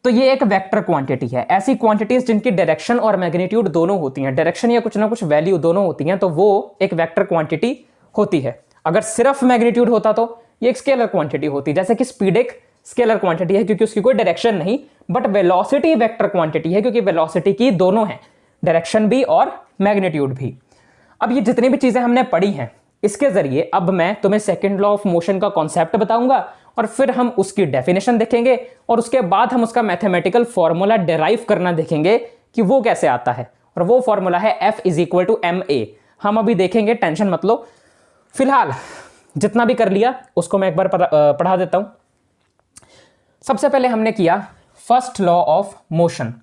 तो ये एक वेक्टर क्वांटिटी है। ऐसी क्वांटिटीज जिनकी डायरेक्शन और मैग्नीट्यूड दोनों होती हैं, डायरेक्शन या कुछ ना कुछ वैल्यू दोनों होती हैं, तो वो एक वेक्टर क्वांटिटी होती है। अगर सिर्फ मैग्नीट्यूड होता तो ये एक स्केलर क्वांटिटी होती। जैसे कि स्पीड एक स्केलर क्वांटिटी है क्योंकि उसकी कोई डायरेक्शन नहीं, बट वेलोसिटी वेक्टर क्वांटिटी है क्योंकि वेलोसिटी की दोनों है, डायरेक्शन भी और मैग्नीट्यूड भी। अब ये जितनी भी चीजें हमने पढ़ी हैं, इसके जरिए अब मैं तुम्हें सेकंड लॉ ऑफ मोशन का कॉन्सेप्ट बताऊंगा और फिर हम उसकी डेफिनेशन देखेंगे और उसके बाद हम उसका मैथमेटिकल फॉर्मूला डिराइव करना देखेंगे कि वो कैसे आता है, और वो फॉर्मूला है F = ma। हम अभी देखेंगे, टेंशन मत लो। फिलहाल जितना भी कर लिया उसको मैं एक बार पढ़ा देता हूं। सबसे पहले हमने किया फर्स्ट लॉ ऑफ मोशन,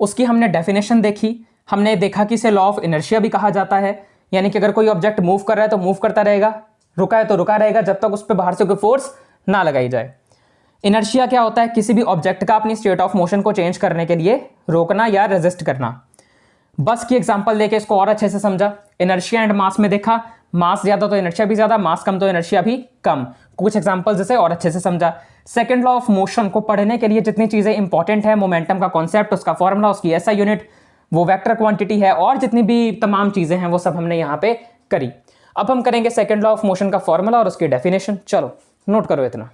उसकी हमने डेफिनेशन देखी। हमने देखा कि इसे लॉ ऑफ इनर्शिया भी कहा जाता है, यानी कि अगर कोई ऑब्जेक्ट मूव कर रहा है तो मूव करता रहेगा, रुका है तो रुका रहेगा जब तक उस पर बाहर से कोई फोर्स ना लगाई जाए। इनर्शिया क्या होता है? किसी भी ऑब्जेक्ट का अपनी स्टेट ऑफ मोशन को चेंज करने के लिए रोकना या रेजिस्ट करना। बस की एग्जांपल देके इसको और अच्छे से समझा। इनर्शिया एंड मास में देखा, मास ज्यादा तो इनर्शिया भी ज्यादा, मास कम तो इनर्शिया भी कम। कुछ एग्जांपल जैसे और अच्छे से समझा। सेकंड लॉ ऑफ मोशन को पढ़ने के लिए जितनी चीजें इंपॉर्टेंट है, मोमेंटम का कॉन्सेप्ट, उसका फॉर्मूला, उसकी एसआई यूनिट, वो वेक्टर क्वांटिटी है, और जितनी भी तमाम चीजें हैं वो सब हमने यहाँ पे करी। अब हम करेंगे सेकंड लॉ ऑफ मोशन का फॉर्मूला और उसकी डेफिनेशन। चलो नोट करो इतना।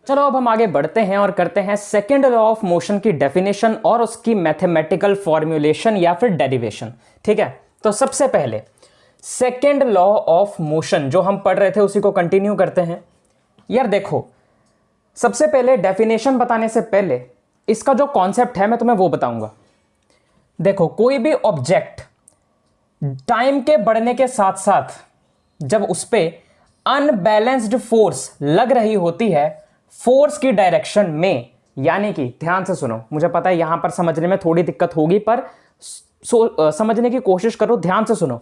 चलो अब हम आगे बढ़ते हैं और करते हैं सेकंड लॉ ऑफ मोशन की डेफिनेशन और उसकी मैथमेटिकल फॉर्मूलेशन या फिर डेरिवेशन। ठीक है, तो सबसे पहले सेकंड लॉ ऑफ मोशन जो हम पढ़ रहे थे उसी को कंटिन्यू करते हैं। यार देखो, सबसे पहले डेफिनेशन बताने से पहले इसका जो कॉन्सेप्ट है मैं तुम्हें वो बताऊंगा। देखो, कोई भी ऑब्जेक्ट टाइम के बढ़ने के साथ साथ जब उस पर अनबैलेंस्ड फोर्स लग रही होती है फोर्स की डायरेक्शन में, यानी कि ध्यान से सुनो, मुझे पता है यहां पर समझने में थोड़ी दिक्कत होगी पर समझने की कोशिश करो, ध्यान से सुनो।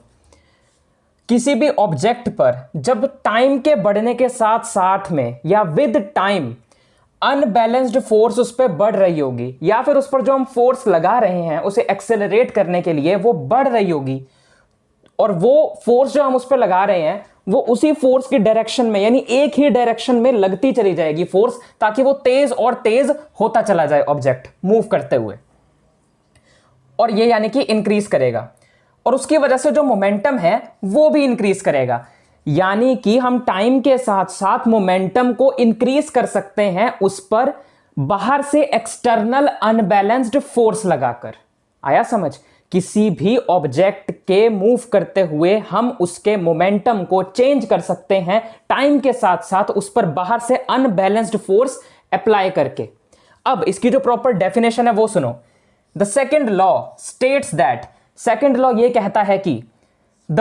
किसी भी ऑब्जेक्ट पर जब टाइम के बढ़ने के साथ साथ में या विद टाइम अनबैलेंस्ड फोर्स उस पर बढ़ रही होगी, या फिर उस पर जो हम फोर्स लगा रहे हैं उसे एक्सेलरेट करने के लिए वो बढ़ रही होगी, और वो फोर्स जो हम उस पर लगा रहे हैं वो उसी फोर्स की डायरेक्शन में, यानी एक ही डायरेक्शन में लगती चली जाएगी फोर्स, ताकि वो तेज और तेज होता चला जाए ऑब्जेक्ट मूव करते हुए, और ये यानी कि इंक्रीज करेगा, और उसकी वजह से जो मोमेंटम है वो भी इंक्रीज करेगा। यानी कि हम टाइम के साथ साथ मोमेंटम को इंक्रीज कर सकते हैं उस पर बाहर से एक्सटर्नल अनबैलेंस्ड फोर्स लगाकर। आया समझ? किसी भी ऑब्जेक्ट के मूव करते हुए हम उसके मोमेंटम को चेंज कर सकते हैं टाइम के साथ साथ उस पर बाहर से अनबैलेंस्ड फोर्स अप्लाई करके। अब इसकी जो प्रॉपर डेफिनेशन है वो सुनो। The second law states that, second law ये कहता है कि the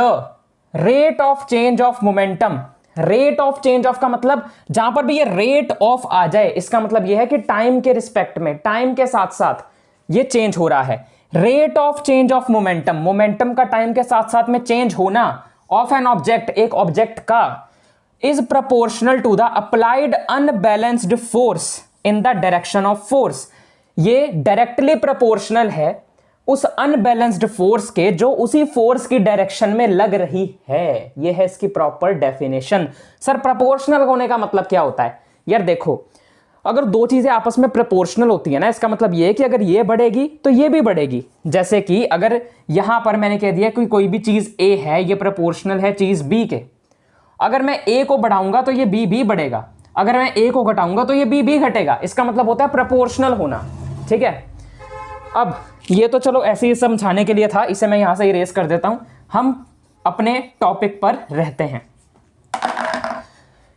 rate of change of momentum, rate of change of का मतलब जहां पर भी ये रेट ऑफ आ जाए इसका मतलब ये है कि टाइम के रिस्पेक्ट में, टाइम के साथ साथ ये चेंज हो रहा है। Rate of change of momentum, momentum का टाइम के साथ साथ में चेंज होना ऑफ एन ऑब्जेक्ट, एक ऑब्जेक्ट का, is proportional to the applied unbalanced force in the direction of force. ये डायरेक्टली प्रोपोर्शनल है उस अनबैलेंस्ड फोर्स के जो उसी फोर्स की डायरेक्शन में लग रही है। ये है इसकी प्रॉपर डेफिनेशन। सर प्रोपोर्शनल होने का मतलब क्या होता है? यार देखो, अगर दो चीजें आपस में प्रोपोर्शनल होती है ना, इसका मतलब ये है कि अगर ये बढ़ेगी तो ये भी बढ़ेगी। जैसे कि अगर यहां पर मैंने कह दिया कि कोई भी चीज ए है, ये प्रोपोर्शनल है चीज बी के, अगर मैं ए को बढ़ाऊंगा तो ये बी भी बढ़ेगा, अगर मैं ए को घटाऊंगा तो ये बी भी घटेगा। इसका मतलब होता है प्रोपोर्शनल होना। ठीक है, अब ये तो चलो ऐसे ही समझाने के लिए था, इसे मैं यहां से इरेज कर देता हूं। हम अपने टॉपिक पर रहते हैं।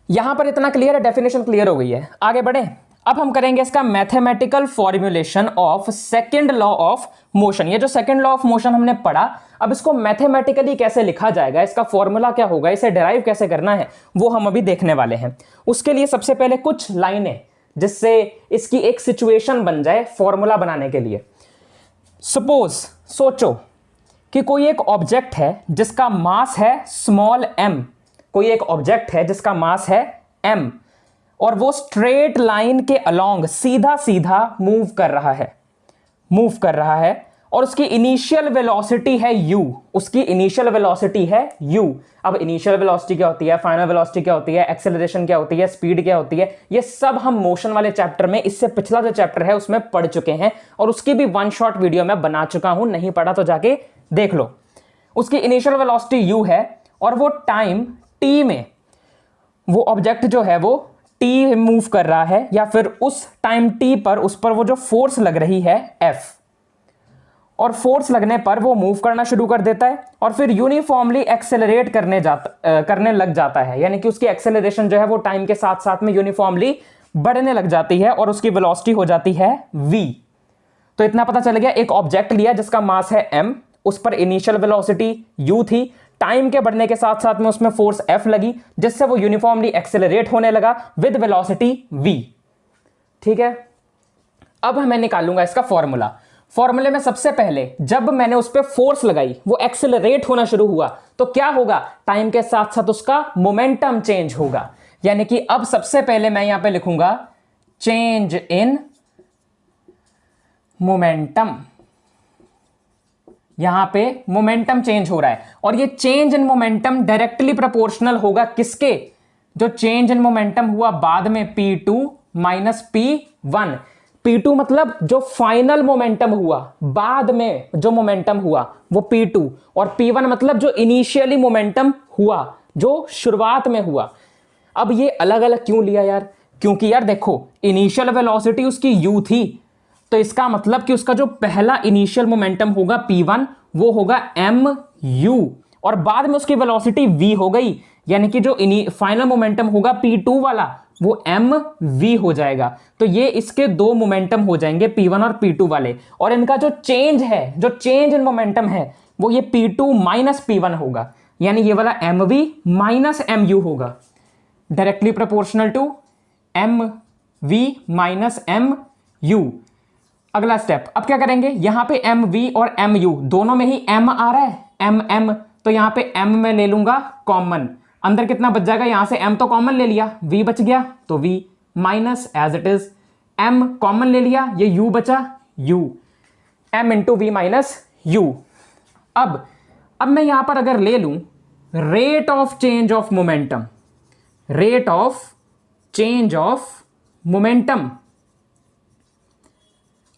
यहां पर इतना क्लियर है, डेफिनेशन क्लियर हो गई है, आगे बढ़े। अब हम करेंगे इसका mathematical formulation of second law of motion. ये जो सेकंड लॉ ऑफ मोशन हमने पढ़ा, अब इसको मैथमेटिकली कैसे लिखा जाएगा, इसका फॉर्मूला क्या होगा, इसे डिराइव कैसे करना है, वो हम अभी देखने वाले हैं। उसके लिए सबसे पहले कुछ लाइनें जिससे इसकी एक सिचुएशन बन जाए फॉर्मूला बनाने के लिए। सपोज, सोचो कि कोई एक ऑब्जेक्ट है जिसका मास है स्मॉल m, कोई एक ऑब्जेक्ट है जिसका मास है m, और वो स्ट्रेट लाइन के अलोंग सीधा सीधा मूव कर रहा है, और उसकी इनिशियल वेलोसिटी है u, उसकी इनिशियल वेलोसिटी है u। अब इनिशियल वेलोसिटी क्या होती है, फाइनल वेलोसिटी क्या होती है, एक्सेलरेशन क्या होती है, स्पीड क्या होती है, ये सब हम मोशन वाले चैप्टर में, इससे पिछला जो चैप्टर है उसमें पढ़ चुके हैं और उसकी भी वन शॉट वीडियो में बना चुका हूं, नहीं पढ़ा तो जाके देख लो। उसकी इनिशियल वेलोसिटी u है और वो टाइम t में वो ऑब्जेक्ट जो है वो t मूव कर रहा है, या फिर उस टाइम t पर उस पर वो जो फोर्स लग रही है F, और फोर्स लगने पर वो मूव करना शुरू कर देता है और फिर यूनिफॉर्मली एक्सेलरेट करने लग जाता है, यानी कि उसकी एक्सेलरेशन जो है वो टाइम के साथ साथ में यूनिफॉर्मली बढ़ने लग जाती है और उसकी वेलोसिटी हो जाती है v। तो इतना पता चल गया, एक ऑब्जेक्ट लिया जिसका मास है m, उस पर इनिशियल वेलोसिटी u थी, टाइम के बढ़ने के साथ साथ में उसमें फोर्स F लगी जिससे वो यूनिफॉर्मली एक्सेलरेट होने लगा विद वेलोसिटी v। ठीक है, अब मैं निकालूंगा इसका फॉर्मूला। फॉर्मूले में सबसे पहले जब मैंने उस पर फोर्स लगाई वो एक्सेलरेट होना शुरू हुआ तो क्या होगा, टाइम के साथ साथ उसका मोमेंटम चेंज होगा, यानी कि अब सबसे पहले मैं यहां पे लिखूंगा चेंज इन मोमेंटम। यहां पे मोमेंटम चेंज हो रहा है और ये change in momentum directly proportional होगा किसके, जो चेंज इन मोमेंटम हुआ बाद में P2 माइनस P1। P2 मतलब जो फाइनल मोमेंटम हुआ, बाद में जो मोमेंटम हुआ वो P2, और P1 मतलब जो इनिशियली मोमेंटम हुआ, जो शुरुआत में हुआ। अब ये अलग अलग क्यों लिया यार, क्योंकि यार देखो इनिशियल वेलोसिटी उसकी u थी, तो इसका मतलब कि उसका जो पहला इनिशियल मोमेंटम होगा P1 वो होगा mu, और बाद में उसकी वेलोसिटी v हो गई, यानी कि जो फाइनल मोमेंटम होगा P2 वाला वो mv हो जाएगा। तो ये इसके दो मोमेंटम हो जाएंगे P1 और P2 वाले, और इनका जो चेंज है, जो चेंज इन मोमेंटम है वो ये P2 माइनस P1 होगा, यानी ये वाला mv माइनस mu होगा, directly proportional to mv minus mu। अगला स्टेप, अब क्या करेंगे, यहां पे mv और mu दोनों में ही m आ रहा है, mm, तो यहां पे m में ले लूंगा कॉमन, अंदर कितना बच जाएगा, यहां से m तो कॉमन ले लिया, v बच गया तो v minus as it is, m common ले लिया, ये u बचा u, m into v minus u। अब मैं यहां पर अगर ले लूं rate of change of momentum, rate of change of momentum.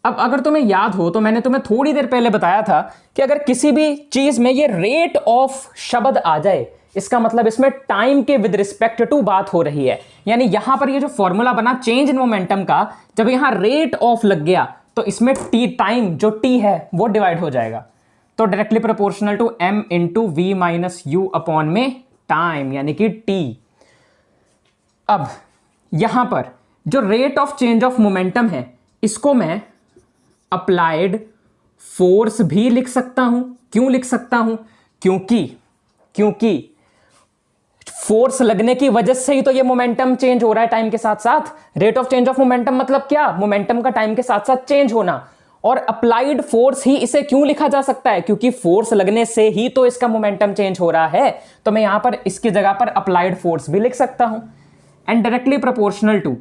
अब अगर तुम्हें याद हो तो मैंने तुम्हें थोड़ी देर पहले बताया था कि अगर किसी भी चीज में ये रेट ऑफ शब्द आ जाए, इसका मतलब इसमें टाइम के विद रिस्पेक्ट टू बात हो रही है, यानी यहां पर ये जो फॉर्मूला बना चेंज इन मोमेंटम का, जब यहां रेट ऑफ लग गया तो इसमें टी, टाइम जो टी है वो डिवाइड हो जाएगा, तो directly proportional to m into v minus u upon में टाइम, यानी कि टी। अब यहां पर जो rate of change of momentum है इसको मैं अप्लाइड फोर्स भी लिख सकता हूं। क्यों लिख सकता हूं, क्योंकि फोर्स लगने की वजह से ही तो ये मोमेंटम चेंज हो रहा है टाइम के साथ साथ। Rate of change of momentum मतलब क्या, मोमेंटम का टाइम के साथ साथ चेंज होना, और अप्लाइड फोर्स ही इसे क्यों लिखा जा सकता है, क्योंकि फोर्स लगने से ही तो इसका मोमेंटम चेंज हो रहा है, तो मैं यहां पर इसकी जगह पर अप्लाइड फोर्स भी लिख सकता हूं, and directly proportional to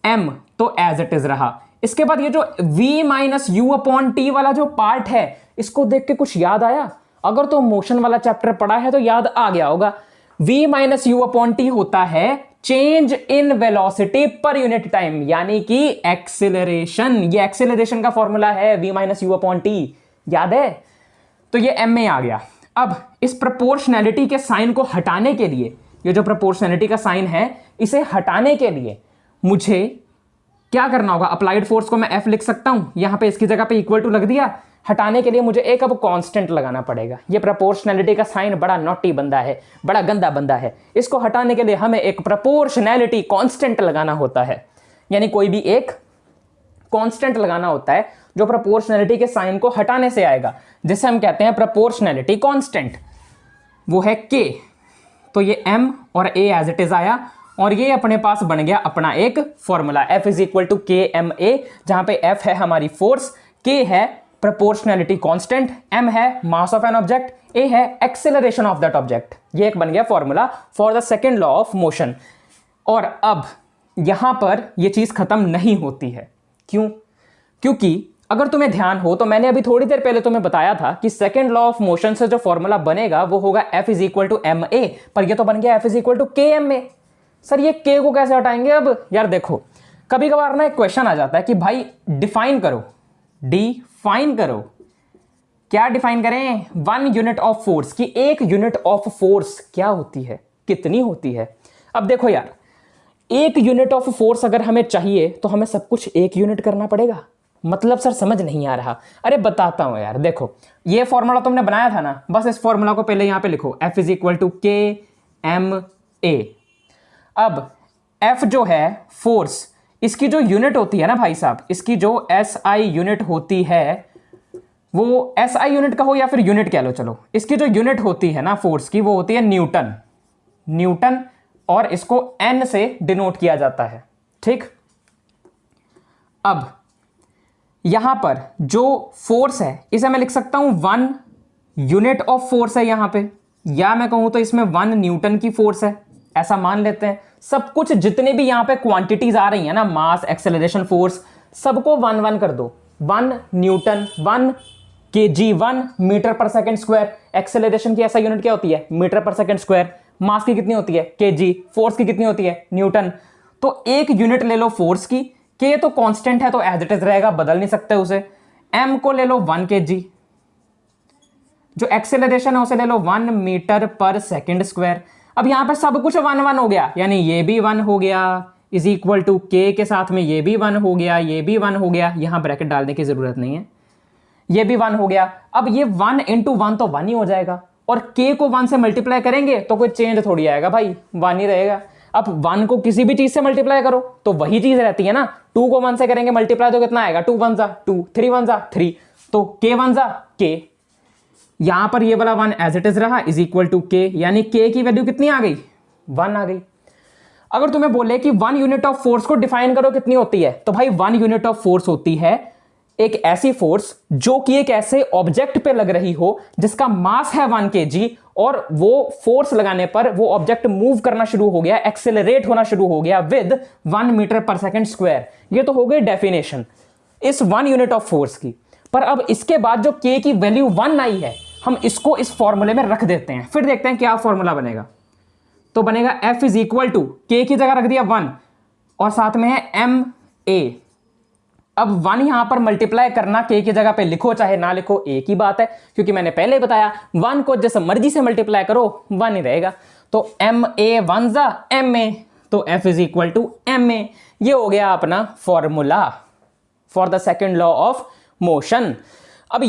m, तो एज इट इज रहा। इसके बाद ये जो v minus u upon t वाला जो पार्ट है, इसको देख के कुछ याद आया, अगर तो मोशन वाला चैप्टर पढ़ा है तो याद आ गया होगा। v minus u upon T होता है change in velocity per unit time, यानी कि एक्सेलरेशन। ये एक्सेलरेशन का फॉर्मूला है v minus u upon T, याद है, तो ये m में आ गया। अब इस प्रोपोर्शनैलिटी के साइन को हटाने के लिए, ये जो प्रोपोर्शनैलिटी का साइन है इसे हटाने के लिए मुझे क्या करना होगा, अप्लाइड फोर्स को मैं F लिख सकता हूं, यहां पे इसकी जगह पे इक्वल टू लग दिया। हटाने के लिए मुझे एक अब कांस्टेंट लगाना पड़ेगा। ये प्रोपोर्शनैलिटी का साइन बड़ा नॉटी बंदा है, बड़ा गंदा बंदा है, इसको हटाने के लिए हमें एक प्रोपोर्शनैलिटी कांस्टेंट लगाना होता है, यानी कोई भी एक कांस्टेंट लगाना होता है जो प्रोपोर्शनैलिटी के साइन को हटाने से आएगा, जिसे हम कहते हैं प्रोपोर्शनैलिटी कांस्टेंट, वो है K। तो ये M और A एज इट इज आया, और ये अपने पास बन गया अपना एक formula, F is equal to KMA, जहां पे F है हमारी फोर्स, K है प्रोपोर्शनैलिटी कांस्टेंट, M है mass of an object, A है एक्सेलरेशन ऑफ दैट ऑब्जेक्ट। ये एक बन गया formula for the second law of motion. और अब यहां पर ये चीज खत्म नहीं होती है, क्यों, क्योंकि अगर तुम्हें ध्यान हो तो मैंने अभी थोड़ी देर पहले तुम्हें बताया था कि सेकंड लॉ ऑफ मोशन से जो फॉर्मूला बनेगा वो होगा F is equal to M A, पर ये तो बन गया F is equal to K M A. Sir ये के को कैसे हटाएंगे? अब यार देखो, कभी कभार ना एक क्वेश्चन आ जाता है कि भाई डिफाइन करो, डिफाइन करो। क्या डिफाइन करें? 1 यूनिट ऑफ फोर्स की 1 यूनिट ऑफ फोर्स क्या होती है, कितनी होती है? अब देखो यार, 1 यूनिट ऑफ फोर्स अगर हमें चाहिए तो हमें सब कुछ 1 यूनिट करना पड़ेगा। मतलब सर समझ नहीं आ रहा। अरे बताता हूं यार, देखो ये फॉर्मूला तुमने बनाया था ना, बस इस फॉर्मूला को पहले यहां पे लिखो, F is equal to K M ए। अब F जो है फोर्स, इसकी जो यूनिट होती है ना भाई साहब, इसकी जो SI यूनिट होती है, वो SI यूनिट कहो या फिर यूनिट कह लो, चलो इसकी जो यूनिट होती है ना फोर्स की, वो होती है न्यूटन, न्यूटन, और इसको N से डिनोट किया जाता है। ठीक, अब यहां पर जो फोर्स है इसे मैं लिख सकता हूं 1 यूनिट ऑफ फोर्स है यहां पे, या मैं कहूं तो इसमें 1 न्यूटन की फोर्स है, ऐसा मान लेते हैं। सब कुछ जितने भी यहां पे क्वांटिटीज आ रही है ना, मास, एक्सेलरेशन, फोर्स, सबको 1 1 कर दो। 1 न्यूटन, 1 kg, 1 मीटर पर सेकंड स्क्वायर। एक्सेलरेशन की ऐसा यूनिट क्या होती है? मीटर पर सेकंड स्क्वायर। मास की कितनी होती है? kg। फोर्स की कितनी होती है? न्यूटन। तो 1 यूनिट ले लो फोर्स की, के तो कांस्टेंट है तो एज इट इज रहेगा, बदल नहीं सकते उसे। m को ले लो 1 kg, जो एक्सेलरेशन है उसे ले लो 1 मीटर पर सेकंड स्क्वायर। अब यहां पर सब कुछ 1 1 हो गया, यानी ये भी 1 हो गया, इज इक्वल टू के के साथ में ये भी 1 हो गया, ये भी 1 हो गया, यहां ब्रैकेट डालने की जरूरत नहीं है, ये भी 1 हो गया। अब ये 1 इंटू 1 तो 1 ही हो जाएगा, और k को 1 से मल्टीप्लाई करेंगे तो कोई चेंज थोड़ी आएगा भाई, 1 ही रहेगा। अब 1 को किसी भी चीज से मल्टीप्लाई करो तो वही चीज रहती है ना। 2 को 1 से करेंगे मल्टीप्लाई तो कितना आएगा? 2 1 जा 2, 3 1 जा 3, तो k 1 जा k। यहां पर ये वाला 1 एज इट इज रहा, इज इक्वल टू k, यानी k की वैल्यू कितनी आ गई? 1 आ गई। अगर तुम्हें बोले कि 1 यूनिट ऑफ फोर्स को डिफाइन करो कितनी होती है, तो भाई 1 यूनिट ऑफ फोर्स होती है एक ऐसी फोर्स जो कि एक ऐसे ऑब्जेक्ट पे लग रही हो जिसका मास है 1 kg, और वो फोर्स लगाने पर वो ऑब्जेक्ट मूव करना शुरू हो गया, एक्सेलरेट होना शुरू हो गया विद 1 मीटर पर सेकंड स्क्वायर। ये तो हो गई डेफिनेशन इस 1 यूनिट ऑफ फोर्स की। पर अब इसके बाद जो k की वैल्यू 1 आई है, हम इसको इस फॉर्मूले में रख देते हैं, फिर देखते हैं क्या फॉर्मूला बनेगा। तो बनेगा F is equal to, k की जगह रख दिया 1 और साथ में है एम ए। अब 1 यहां पर मल्टीप्लाई करना, k की जगह पे लिखो चाहे ना लिखो एक ही बात है, क्योंकि मैंने पहले ही बताया 1 को जैसे मर्जी से मल्टीप्लाई करो 1 ही रहेगा। तो एम ए 1 जा एम ए, तो F is equal to M A. ये हो गया अपना formula for the second law of motion. अब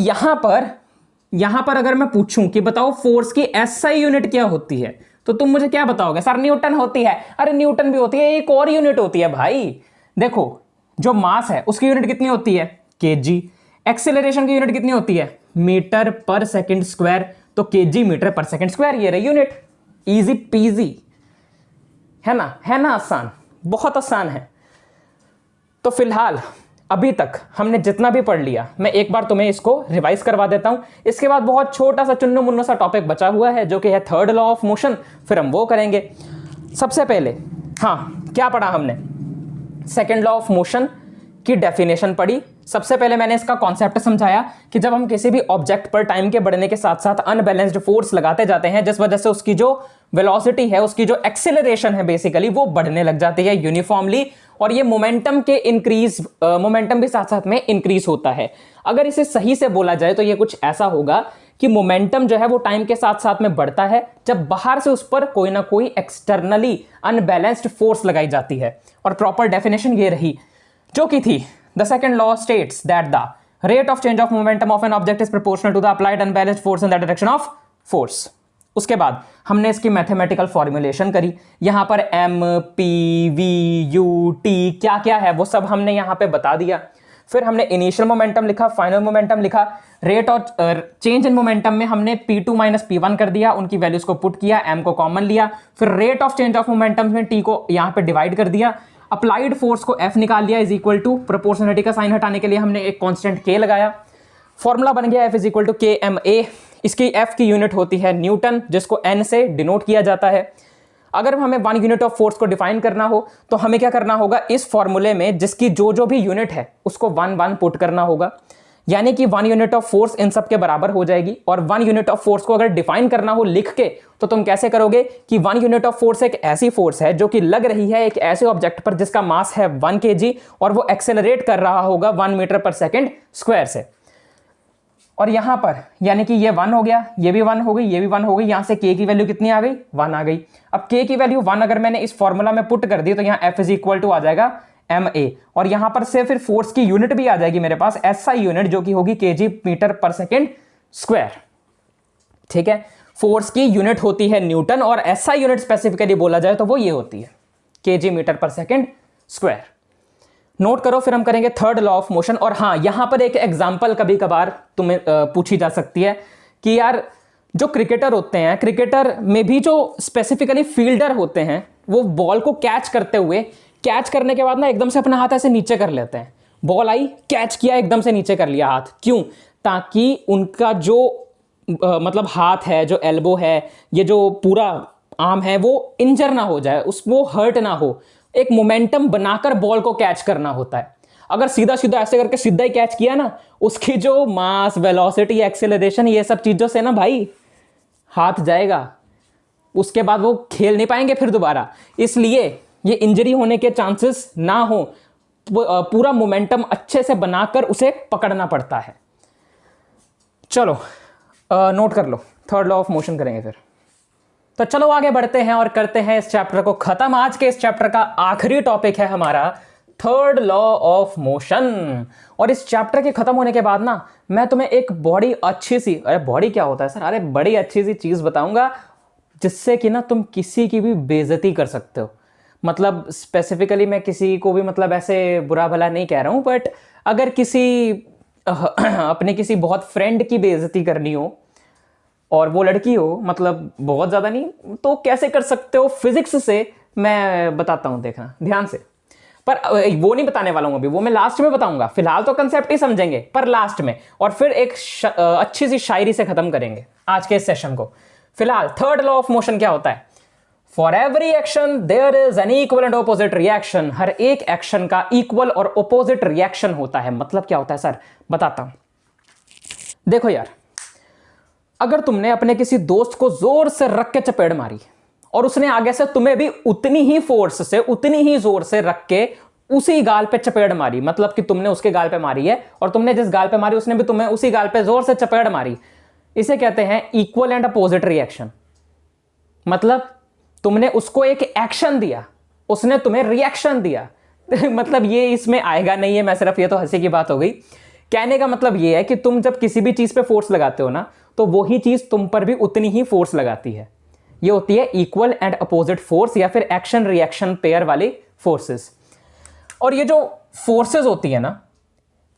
यहां पर अगर मैं पूछूं कि बताओ फोर्स की SI यूनिट क्या होती है, तो तुम मुझे क्या बताओगे? सर न्यूटन होती है। अरे न्यूटन भी होती है, एक और यूनिट होती है भाई। देखो जो मास है उसकी यूनिट कितनी होती है? kg। एक्सेलरेशन की यूनिट कितनी होती है? मीटर पर सेकंड स्क्वायर, तो kg मीटर पर सेकंड स्क्वायर, ये रही यूनिट। इजी पीजी है ना आसान, बहुत आसान है। तो फिलहाल अभी तक हमने जितना भी पढ़ लिया, मैं एक बार तुम्हें इसको रिवाइज करवा देता हूं। इसके बाद बहुत छोटा सा चुन्नू मुन्नू सा टॉपिक बचा हुआ है जो कि है थर्ड लॉ ऑफ मोशन, फिर हम वो करेंगे। सबसे पहले क्या पढ़ा हमने? सेकेंड लॉ ऑफ मोशन की डेफिनेशन पढ़ी। सबसे पहले मैंने इसका कॉन्सेप्ट समझाया कि जब हम किसी भी ऑब्जेक्ट पर टाइम के बढ़ने के साथ साथ अनबैलेंस्ड फोर्स लगाते जाते हैं, जिस वजह से उसकी जो वेलोसिटी है, उसकी जो एक्सेलरेशन है बेसिकली, वो बढ़ने लग जाती है यूनिफॉर्मली, और ये मोमेंटम के मोमेंटम भी साथ साथ में इंक्रीज होता है। अगर इसे सही से बोला जाए तो ये कुछ ऐसा होगा कि मोमेंटम जो है वो टाइम के साथ साथ में बढ़ता है जब बाहर से उस पर कोई ना कोई एक्सटर्नली अनबैलेंस्ड फोर्स लगाई जाती है। और प्रॉपर डेफिनेशन ये रही जो कि थी, the second law states that the rate of change of momentum of an object is proportional to the applied unbalanced force in the direction of force. उसके बाद हमने इसकी मैथमेटिकल फॉर्मुलेशन करी। यहां पर M P V U T क्या क्या है वो सब हमने यहां पे बता दिया। फिर हमने इनिशियल मोमेंटम लिखा, फाइनल मोमेंटम लिखा। Rate of change in momentum में हमने P2 माइनस P1 कर दिया, उनकी वैल्यूज को पुट किया, m को कॉमन लिया। फिर rate of change of momentum में t को यहां पे डिवाइड कर दिया। अप्लाइड फोर्स को F निकाल लिया, इज इक्वल टू प्रोपोर्शनलिटी का साइन हटाने के लिए हमने एक कांस्टेंट k लगाया। फॉर्मूला बन गया F is equal to KMA। इसकी F की यूनिट होती है न्यूटन, जिसको N से डिनोट किया जाता है। अगर हमें 1 यूनिट ऑफ फोर्स को डिफाइन करना हो तो हमें क्या करना होगा, इस फॉर्मूले में जिसकी जो भी यूनिट है उसको 1 1 पुट करना होगा, यानी कि 1 यूनिट ऑफ फोर्स इन सब के बराबर हो जाएगी। और 1 यूनिट ऑफ फोर्स को अगर डिफाइन करना हो लिख के तो तुम कैसे करोगे कि 1 यूनिट ऑफ फोर्स एक ऐसी फोर्स है जो कि लग रही है एक ऐसे ऑब्जेक्ट पर जिसका मास है 1 kg और वो एक्सेलरेट कर रहा होगा 1 मीटर पर सेकेंड स्क्वायर से। और यहां पर यानी कि ये 1 हो गया, ये भी 1 हो गई, ये भी 1 हो गई, यहां से k की वैल्यू कितनी आ गई, 1 आ गई। अब k की वैल्यू 1 अगर मैंने इस फॉर्मूला में पुट कर दी तो यहां F इज इक्वल टू आ जाएगा ma, और यहां पर से फिर फोर्स की यूनिट भी आ जाएगी मेरे पास SI यूनिट जो कि होगी kg मीटर पर सेकेंड स्क्वायर। ठीक है, फोर्स की यूनिट होती है न्यूटन और SI यूनिट स्पेसिफिकली बोला जाए तो वो ये होती है kg मीटर पर सेकेंड स्क्वायर। नोट करो, फिर हम करेंगे थर्ड लॉ ऑफ मोशन। और हाँ, यहां पर एक एग्जांपल कभी कभार तुम्हें पूछी जा सकती है कि यार जो क्रिकेटर होते हैं, क्रिकेटर में भी जो स्पेसिफिकली फील्डर होते हैं वो बॉल को कैच करते हुए, कैच करने के बाद ना एकदम से अपना हाथ ऐसे नीचे कर लेते हैं। बॉल आई, कैच किया, एकदम से नीचे कर लिया हाथ, क्यों? ताकि उनका जो मतलब हाथ है, जो एल्बो है, ये जो पूरा आर्म है वो इंजर ना हो जाए, वो हर्ट ना हो। एक मोमेंटम बनाकर बॉल को कैच करना होता है। अगर सीधा सीधा ऐसे करके सीधा ही कैच किया ना, उसकी जो मास, वेलोसिटी, एक्सेलरेशन, ये सब चीजों से ना भाई हाथ जाएगा, उसके बाद वो खेल नहीं पाएंगे फिर दोबारा। इसलिए ये इंजरी होने के चांसेस ना हो, पूरा मोमेंटम अच्छे से बनाकर उसे पकड़ना पड़ता है। चलो नोट कर लो, थर्ड लॉ ऑफ मोशन करेंगे फिर। तो चलो आगे बढ़ते हैं और करते हैं इस चैप्टर को खत्म। आज के इस चैप्टर का आखिरी टॉपिक है हमारा थर्ड लॉ ऑफ मोशन। और इस चैप्टर के खत्म होने के बाद ना मैं तुम्हें एक बड़ी अच्छी सी, अरे बड़ी क्या होता है सर, अरे बड़ी अच्छी सी चीज बताऊंगा जिससे कि ना तुम किसी की भी बेइज्जती कर सकते हो। मतलब स्पेसिफिकली मैं किसी को भी मतलब ऐसे बुरा भला नहीं कह रहा हूं, बट अगर किसी अपने किसी बहुत फ्रेंड की बेइज्जती करनी हो और वो लड़की हो, मतलब बहुत ज्यादा नहीं, तो कैसे कर सकते हो? फिजिक्स से मैं बताता हूं, देखना ध्यान से। पर वो नहीं बताने वाला हूं अभी, वो मैं लास्ट में बताऊंगा। फिलहाल तो कंसेप्ट ही समझेंगे, पर लास्ट में। और फिर एक अच्छी सी शायरी से खत्म करेंगे आज के इस सेशन को। फिलहाल थर्ड लॉ ऑफ मोशन क्या होता है? For every action there is an equal and opposite reaction. हर एक एक्शन का इक्वल और ऑपोजिट रिएक्शन होता है। मतलब क्या होता है सर, बताता हूं। देखो यार, अगर तुमने अपने किसी दोस्त को जोर से रख के चपेट मारी और उसने आगे से तुम्हें भी उतनी ही फोर्स से, उतनी ही जोर से रख के उसी गाल पे चपेट मारी, मतलब कि तुमने उसके गाल पे मारी है और तुमने जिस गाल पे मारी उसने भी तुम्हें उसी गाल पे जोर से चपेट मारी, इसे कहते हैं इक्वल एंड अपोजिट रिएक्शन। मतलब तुमने उसको एक एक्शन दिया, उसने तुम्हें रिएक्शन दिया। मतलब ये इसमें आएगा नहीं है, मैं सिर्फ, ये तो हंसी की बात हो गई। कहने का मतलब ये है कि तुम जब किसी भी चीज पे फोर्स लगाते हो ना, तो वही चीज तुम पर भी उतनी ही फोर्स लगाती है। ये होती है इक्वल एंड अपोजिट फोर्स, या फिर एक्शन रिएक्शन पेयर वाली फोर्सेस। और ये जो फोर्सेस होती है ना,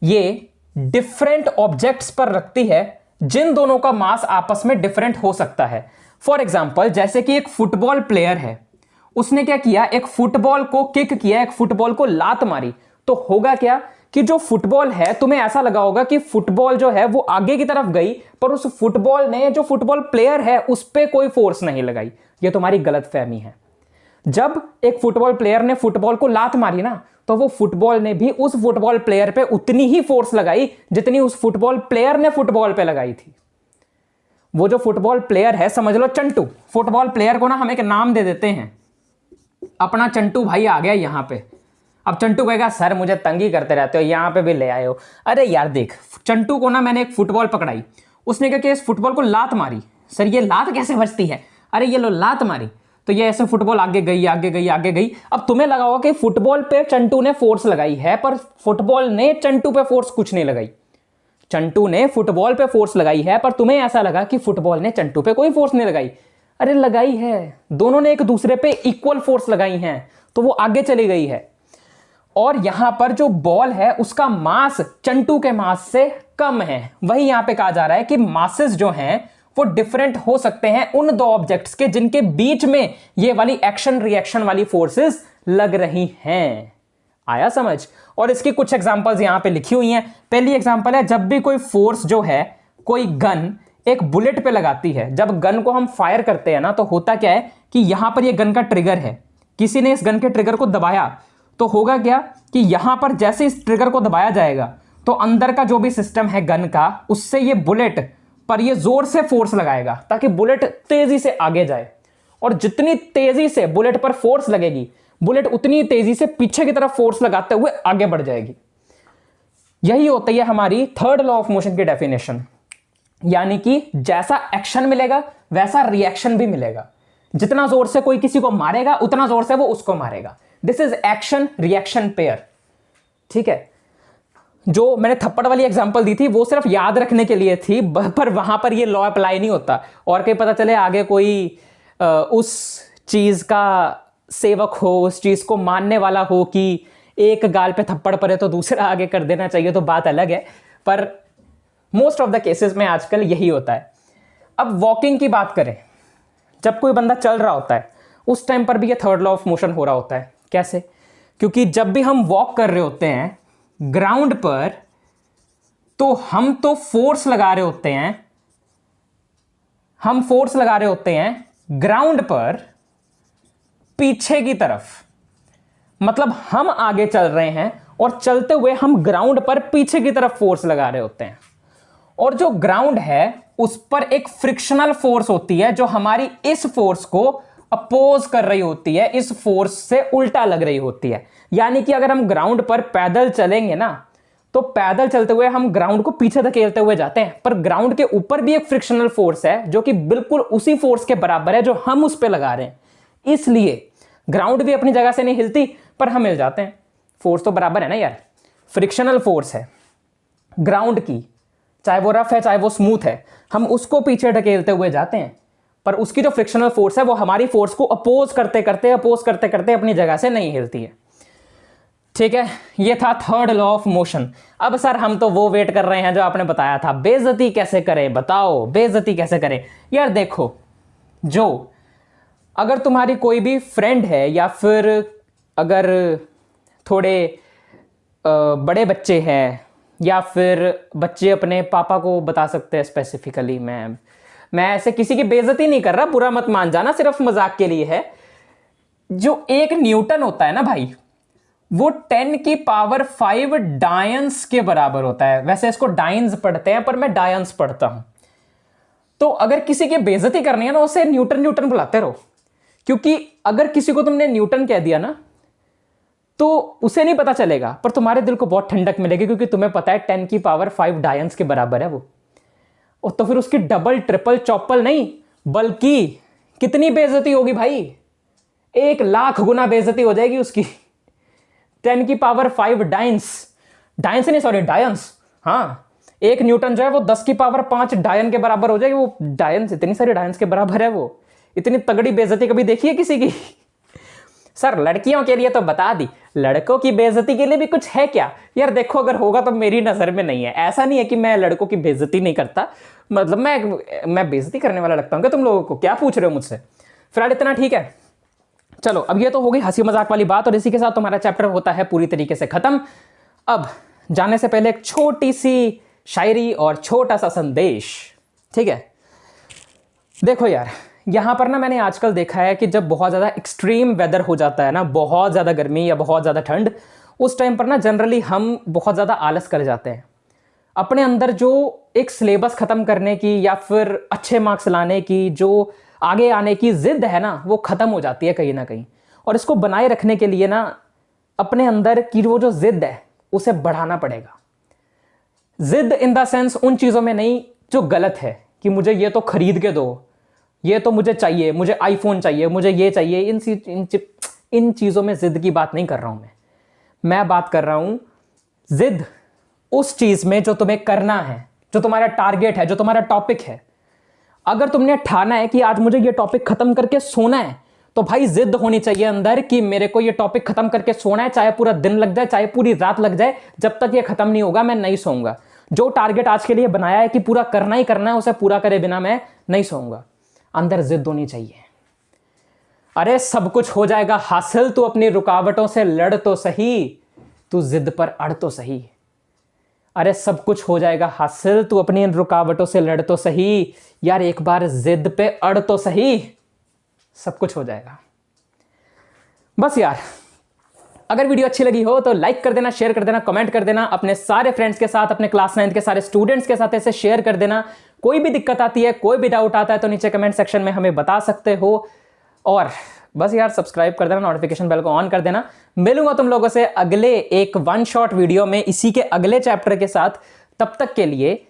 ये डिफरेंट ऑब्जेक्ट्स पर रखती है जिन दोनों का मास आपस में डिफरेंट हो सकता है। फॉर एग्जाम्पल, जैसे कि एक फुटबॉल प्लेयर है, उसने क्या किया, एक फुटबॉल को किक किया, एक फुटबॉल को लात मारी, तो होगा क्या कि जो फुटबॉल है, तुम्हें ऐसा लगा होगा कि फुटबॉल जो है वो आगे की तरफ गई, पर उस फुटबॉल ने, जो फुटबॉल प्लेयर है, उस पर कोई फोर्स नहीं लगाई। ये तुम्हारी गलतफहमी है। जब एक फुटबॉल प्लेयर ने फुटबॉल को लात मारी ना, तो वो फुटबॉल ने भी उस फुटबॉल प्लेयर पे उतनी ही फोर्स लगाई जितनी उस फुटबॉल प्लेयर ने फुटबॉल पे लगाई थी। वो जो फुटबॉल प्लेयर है, समझ लो चंटू। फुटबॉल प्लेयर को ना हम एक नाम दे देते हैं, अपना चंटू भाई आ गया यहां पे। अब चंटू कहेगा सर मुझे तंगी करते रहते हो, यहां पे भी ले आए हो। अरे यार देख, चंटू को ना मैंने एक फुटबॉल पकड़ाई, उसने क्या किया, इस फुटबॉल को लात मारी। सर ये लात कैसे बचती है? अरे ये लो लात मारी, तो ये ऐसे फुटबॉल आगे गई, आगे गई, आगे गई। अब तुम्हें लगा होगा कि फुटबॉल पे चंटू ने फोर्स लगाई है, पर फुटबॉल ने चंटू पे फोर्स कुछ नहीं लगाई। चंटू ने फुटबॉल पे फोर्स लगाई है, पर तुम्हें ऐसा लगा कि फुटबॉल ने चंटू पे कोई फोर्स नहीं लगाई। अरे लगाई है, दोनों ने एक दूसरे पे इक्वल फोर्स लगाई हैं, तो वो आगे चली गई है। और यहां पर जो बॉल है उसका मास चंटू के मास से कम है। वही यहां पे कहा जा रहा है कि मासेस जो हैं वो डिफरेंट हो सकते हैं उन दो ऑब्जेक्ट्स के जिनके बीच में ये वाली एक्शन रिएक्शन वाली फोर्सेस लग रही हैं। आया समझ? और इसकी कुछ एग्जांपल्स यहां पे लिखी हुई हैं। पहली एग्जांपल है, जब भी कोई फोर्स जो है, कोई गन एक बुलेट पे लगाती है। जब गन को हम फायर करते हैं ना, तो होता क्या है कि यहां पर ये गन का ट्रिगर है, किसी ने इस गन के ट्रिगर को दबाया, तो होगा क्या कि यहां पर जैसे इस ट्रिगर को दबाया जाएगा तो अंदर का जो भी सिस्टम है गन का, उससे ये बुलेट पर ये जोर से फोर्स लगाएगा ताकि बुलेट तेजी से आगे जाए। और जितनी तेजी से बुलेट पर फोर्स लगेगी, बुलेट उतनी तेजी से पीछे की तरफ फोर्स लगाते हुए आगे बढ़ जाएगी। यही होती है हमारी थर्ड लॉ ऑफ मोशन की डेफिनेशन। यानी कि जैसा एक्शन मिलेगा वैसा रिएक्शन भी मिलेगा। जितना जोर से कोई किसी को मारेगा उतना जोर से वो उसको मारेगा। This is action reaction pair. ठीक है, जो मैंने थप्पड़ वाली एग्जांपल दी थी वो सिर्फ याद रखने के लिए थी, पर वहां पर ये लॉ अप्लाई नहीं होता। और कहीं पता चले आगे कोई उस चीज का सेवक हो, उस चीज को मानने वाला हो कि एक गाल पे थप्पड़ पड़े तो दूसरा आगे कर देना चाहिए, तो बात अलग है। पर मोस्ट ऑफ द केसेस में आजकल यही होता है। अब वॉकिंग की बात करें, जब कोई बंदा चल रहा होता है उस टाइम पर भी ये थर्ड लॉ ऑफ मोशन हो रहा होता है। कैसे? क्योंकि जब भी हम वॉक कर रहे होते हैं ग्राउंड पर, तो हम तो फोर्स लगा रहे होते हैं, हम फोर्स लगा रहे होते हैं ग्राउंड पर पीछे की तरफ। मतलब हम आगे चल रहे हैं और चलते हुए हम ग्राउंड पर पीछे की तरफ फोर्स लगा रहे होते हैं। और जो ग्राउंड है उस पर एक फ्रिक्शनल फोर्स होती है जो हमारी इस फोर्स को अपोज कर रही होती है, इस फोर्स से उल्टा लग रही होती है। यानी कि अगर हम ग्राउंड पर पैदल चलेंगे ना, तो पैदल चलते हुए हम ग्राउंड को पीछे धकेलते हुए जाते हैं, पर ग्राउंड के ऊपर भी एक फ्रिक्शनल फोर्स है जो कि बिल्कुल उसी फोर्स के बराबर है जो हम उस पर लगा रहे हैं। इसलिए ग्राउंड भी अपनी जगह से नहीं हिलती, पर हम हिल जाते हैं। फोर्स तो बराबर है ना यार, फ्रिक्शनल फोर्स है ग्राउंड की, चाहे वो रफ है चाहे वो स्मूथ है, हम उसको पीछे ढकेलते हुए जाते हैं, पर उसकी जो फ्रिक्शनल फोर्स है वो हमारी फोर्स को अपोज करते करते अपनी जगह से नहीं हिलती है। ठीक है, ये था थर्ड लॉ ऑफ मोशन। अब सर हम तो वो वेट कर रहे हैं जो आपने बताया था, बेइज्जती कैसे करें, बताओ बेइज्जती कैसे करें। यार देखो, जो अगर तुम्हारी कोई भी फ्रेंड है या फिर अगर थोड़े बड़े बच्चे हैं या फिर बच्चे अपने पापा को बता सकते हैं स्पेसिफिकली, मैं ऐसे किसी की बेइज्जती नहीं कर रहा, बुरा मत मान जाना, सिर्फ मजाक के लिए है। जो एक न्यूटन होता है ना भाई, वो 10 की पावर 5 डायंस के बराबर होता है। वैसे इसको डायंस पढ़ते हैं पर मैं डायंस पढ़ता हूं। तो अगर किसी की बेइज्जती करनी है ना, उसे न्यूटन न्यूटन बुलाते रहो, क्योंकि अगर किसी को तुमने न्यूटन कह दिया ना तो उसे नहीं पता चलेगा, पर तुम्हारे दिल को बहुत ठंडक मिलेगी, क्योंकि तुम्हें पता है 10 की पावर 5 डायंस के बराबर है वो। और तो फिर उसकी डबल ट्रिपल चौपल नहीं, बल्कि कितनी बेइज्जती होगी भाई, 1,00,000 गुना बेइज्जती हो जाएगी उसकी। 10 की पावर 5 डायंस। हाँ, एक न्यूटन जो है वो 10 की पावर 5 डायन के बराबर हो जाएगी। वो डायंस, इतनी सारी डायंस के बराबर है वो। इतनी तगड़ी बेइज्जती कभी देखी है किसी की? सर लड़कियों के लिए तो बता दी, लड़कों की बेइज्जती के लिए भी कुछ है क्या? यार देखो, अगर होगा तो मेरी नजर में नहीं है। ऐसा नहीं है कि मैं लड़कों की बेइज्जती नहीं करता, मतलब मैं बेइज्जती करने वाला लगता हूँ क्या तुम लोगों को? क्या पूछ रहे हो मुझसे? फिलहाल इतना ठीक है। चलो, अब ये तो हो गई हंसी मजाक वाली बात, और इसी के साथ तुम्हारा चैप्टर होता है पूरी तरीके से खत्म। अब जाने से पहले एक छोटी सी शायरी और छोटा सा संदेश। ठीक है, देखो यार, यहां पर ना मैंने आजकल देखा है कि जब बहुत ज्यादा एक्सट्रीम वेदर हो जाता है ना, बहुत ज्यादा गर्मी या बहुत ज्यादा ठंड, उस टाइम पर ना जनरली हम बहुत ज्यादा आलस कर जाते हैं। अपने अंदर जो एक सिलेबस खत्म करने की या फिर अच्छे मार्क्स लाने की, जो आगे आने की जिद है ना, वो खत्म हो जाती है कहीं ना कहीं। और इसको बनाए रखने के लिए ना अपने अंदर की वो जो जिद है उसे बढ़ाना पड़ेगा। जिद इन द सेंस उन चीजों में नहीं जो गलत है, कि मुझे ये तो खरीद के दो, ये तो मुझे चाहिए, मुझे आईफोन चाहिए, मुझे ये चाहिए, इन चीजों में जिद की बात नहीं कर रहा हूं मैं बात कर रहा हूं जिद उस चीज में जो तुम्हें करना है, जो तुम्हारा टारगेट है, जो तुम्हारा टॉपिक है। अगर तुमने ठाना है कि आज मुझे ये टॉपिक खत्म करके सोना है, तो भाई जिद होनी चाहिए अंदर कि मेरे को ये टॉपिक खत्म करके सोना है, चाहे पूरा दिन लग जाए, चाहे पूरी रात लग जाए, जब तक ये खत्म नहीं होगा मैं नहीं सोऊंगा। जो टारगेट आज के लिए बनाया है कि पूरा करना ही करना है, उसे पूरा करे बिना मैं नहीं सोऊंगा। अंदर जिद होनी चाहिए। अरे सब कुछ हो जाएगा हासिल, तू अपनी रुकावटों से लड़ तो सही, तू जिद पर अड़ तो सही। अरे सब कुछ हो जाएगा हासिल, तू अपनी इन रुकावटों से लड़ तो सही यार, एक बार जिद पे अड़ तो सही, सब कुछ हो जाएगा। बस यार, अगर वीडियो अच्छी लगी हो तो लाइक कर देना, शेयर कर देना, कमेंट कर देना, अपने सारे फ्रेंड्स के साथ, अपने क्लास 9 के सारे स्टूडेंट्स के साथ ऐसे शेयर कर देना। कोई भी दिक्कत आती है, कोई भी डाउट आता है तो नीचे कमेंट सेक्शन में हमें बता सकते हो। और बस यार सब्सक्राइब कर देना, नोटिफिकेशन बेल को ऑन कर देना। मिलूंगा तुम लोगों से अगले एक वन शॉट वीडियो में इसी के अगले चैप्टर के साथ। तब तक के लिए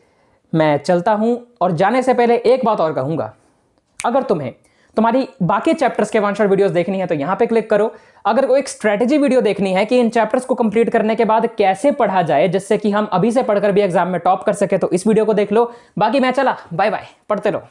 मैं चलता हूं, और जाने से पहले एक बात और कहूंगा, अगर तुम्हारी बाकी चैप्टर्स के वन शॉट वीडियोस देखनी है तो यहां पे क्लिक करो। अगर कोई एक स्ट्रेटेजी वीडियो देखनी है कि इन चैप्टर्स को कंप्लीट करने के बाद कैसे पढ़ा जाए जिससे कि हम अभी से पढ़कर भी एग्जाम में टॉप कर सके, तो इस वीडियो को देख लो। बाकी मैं चला, बाय बाय, पढ़ते रहो।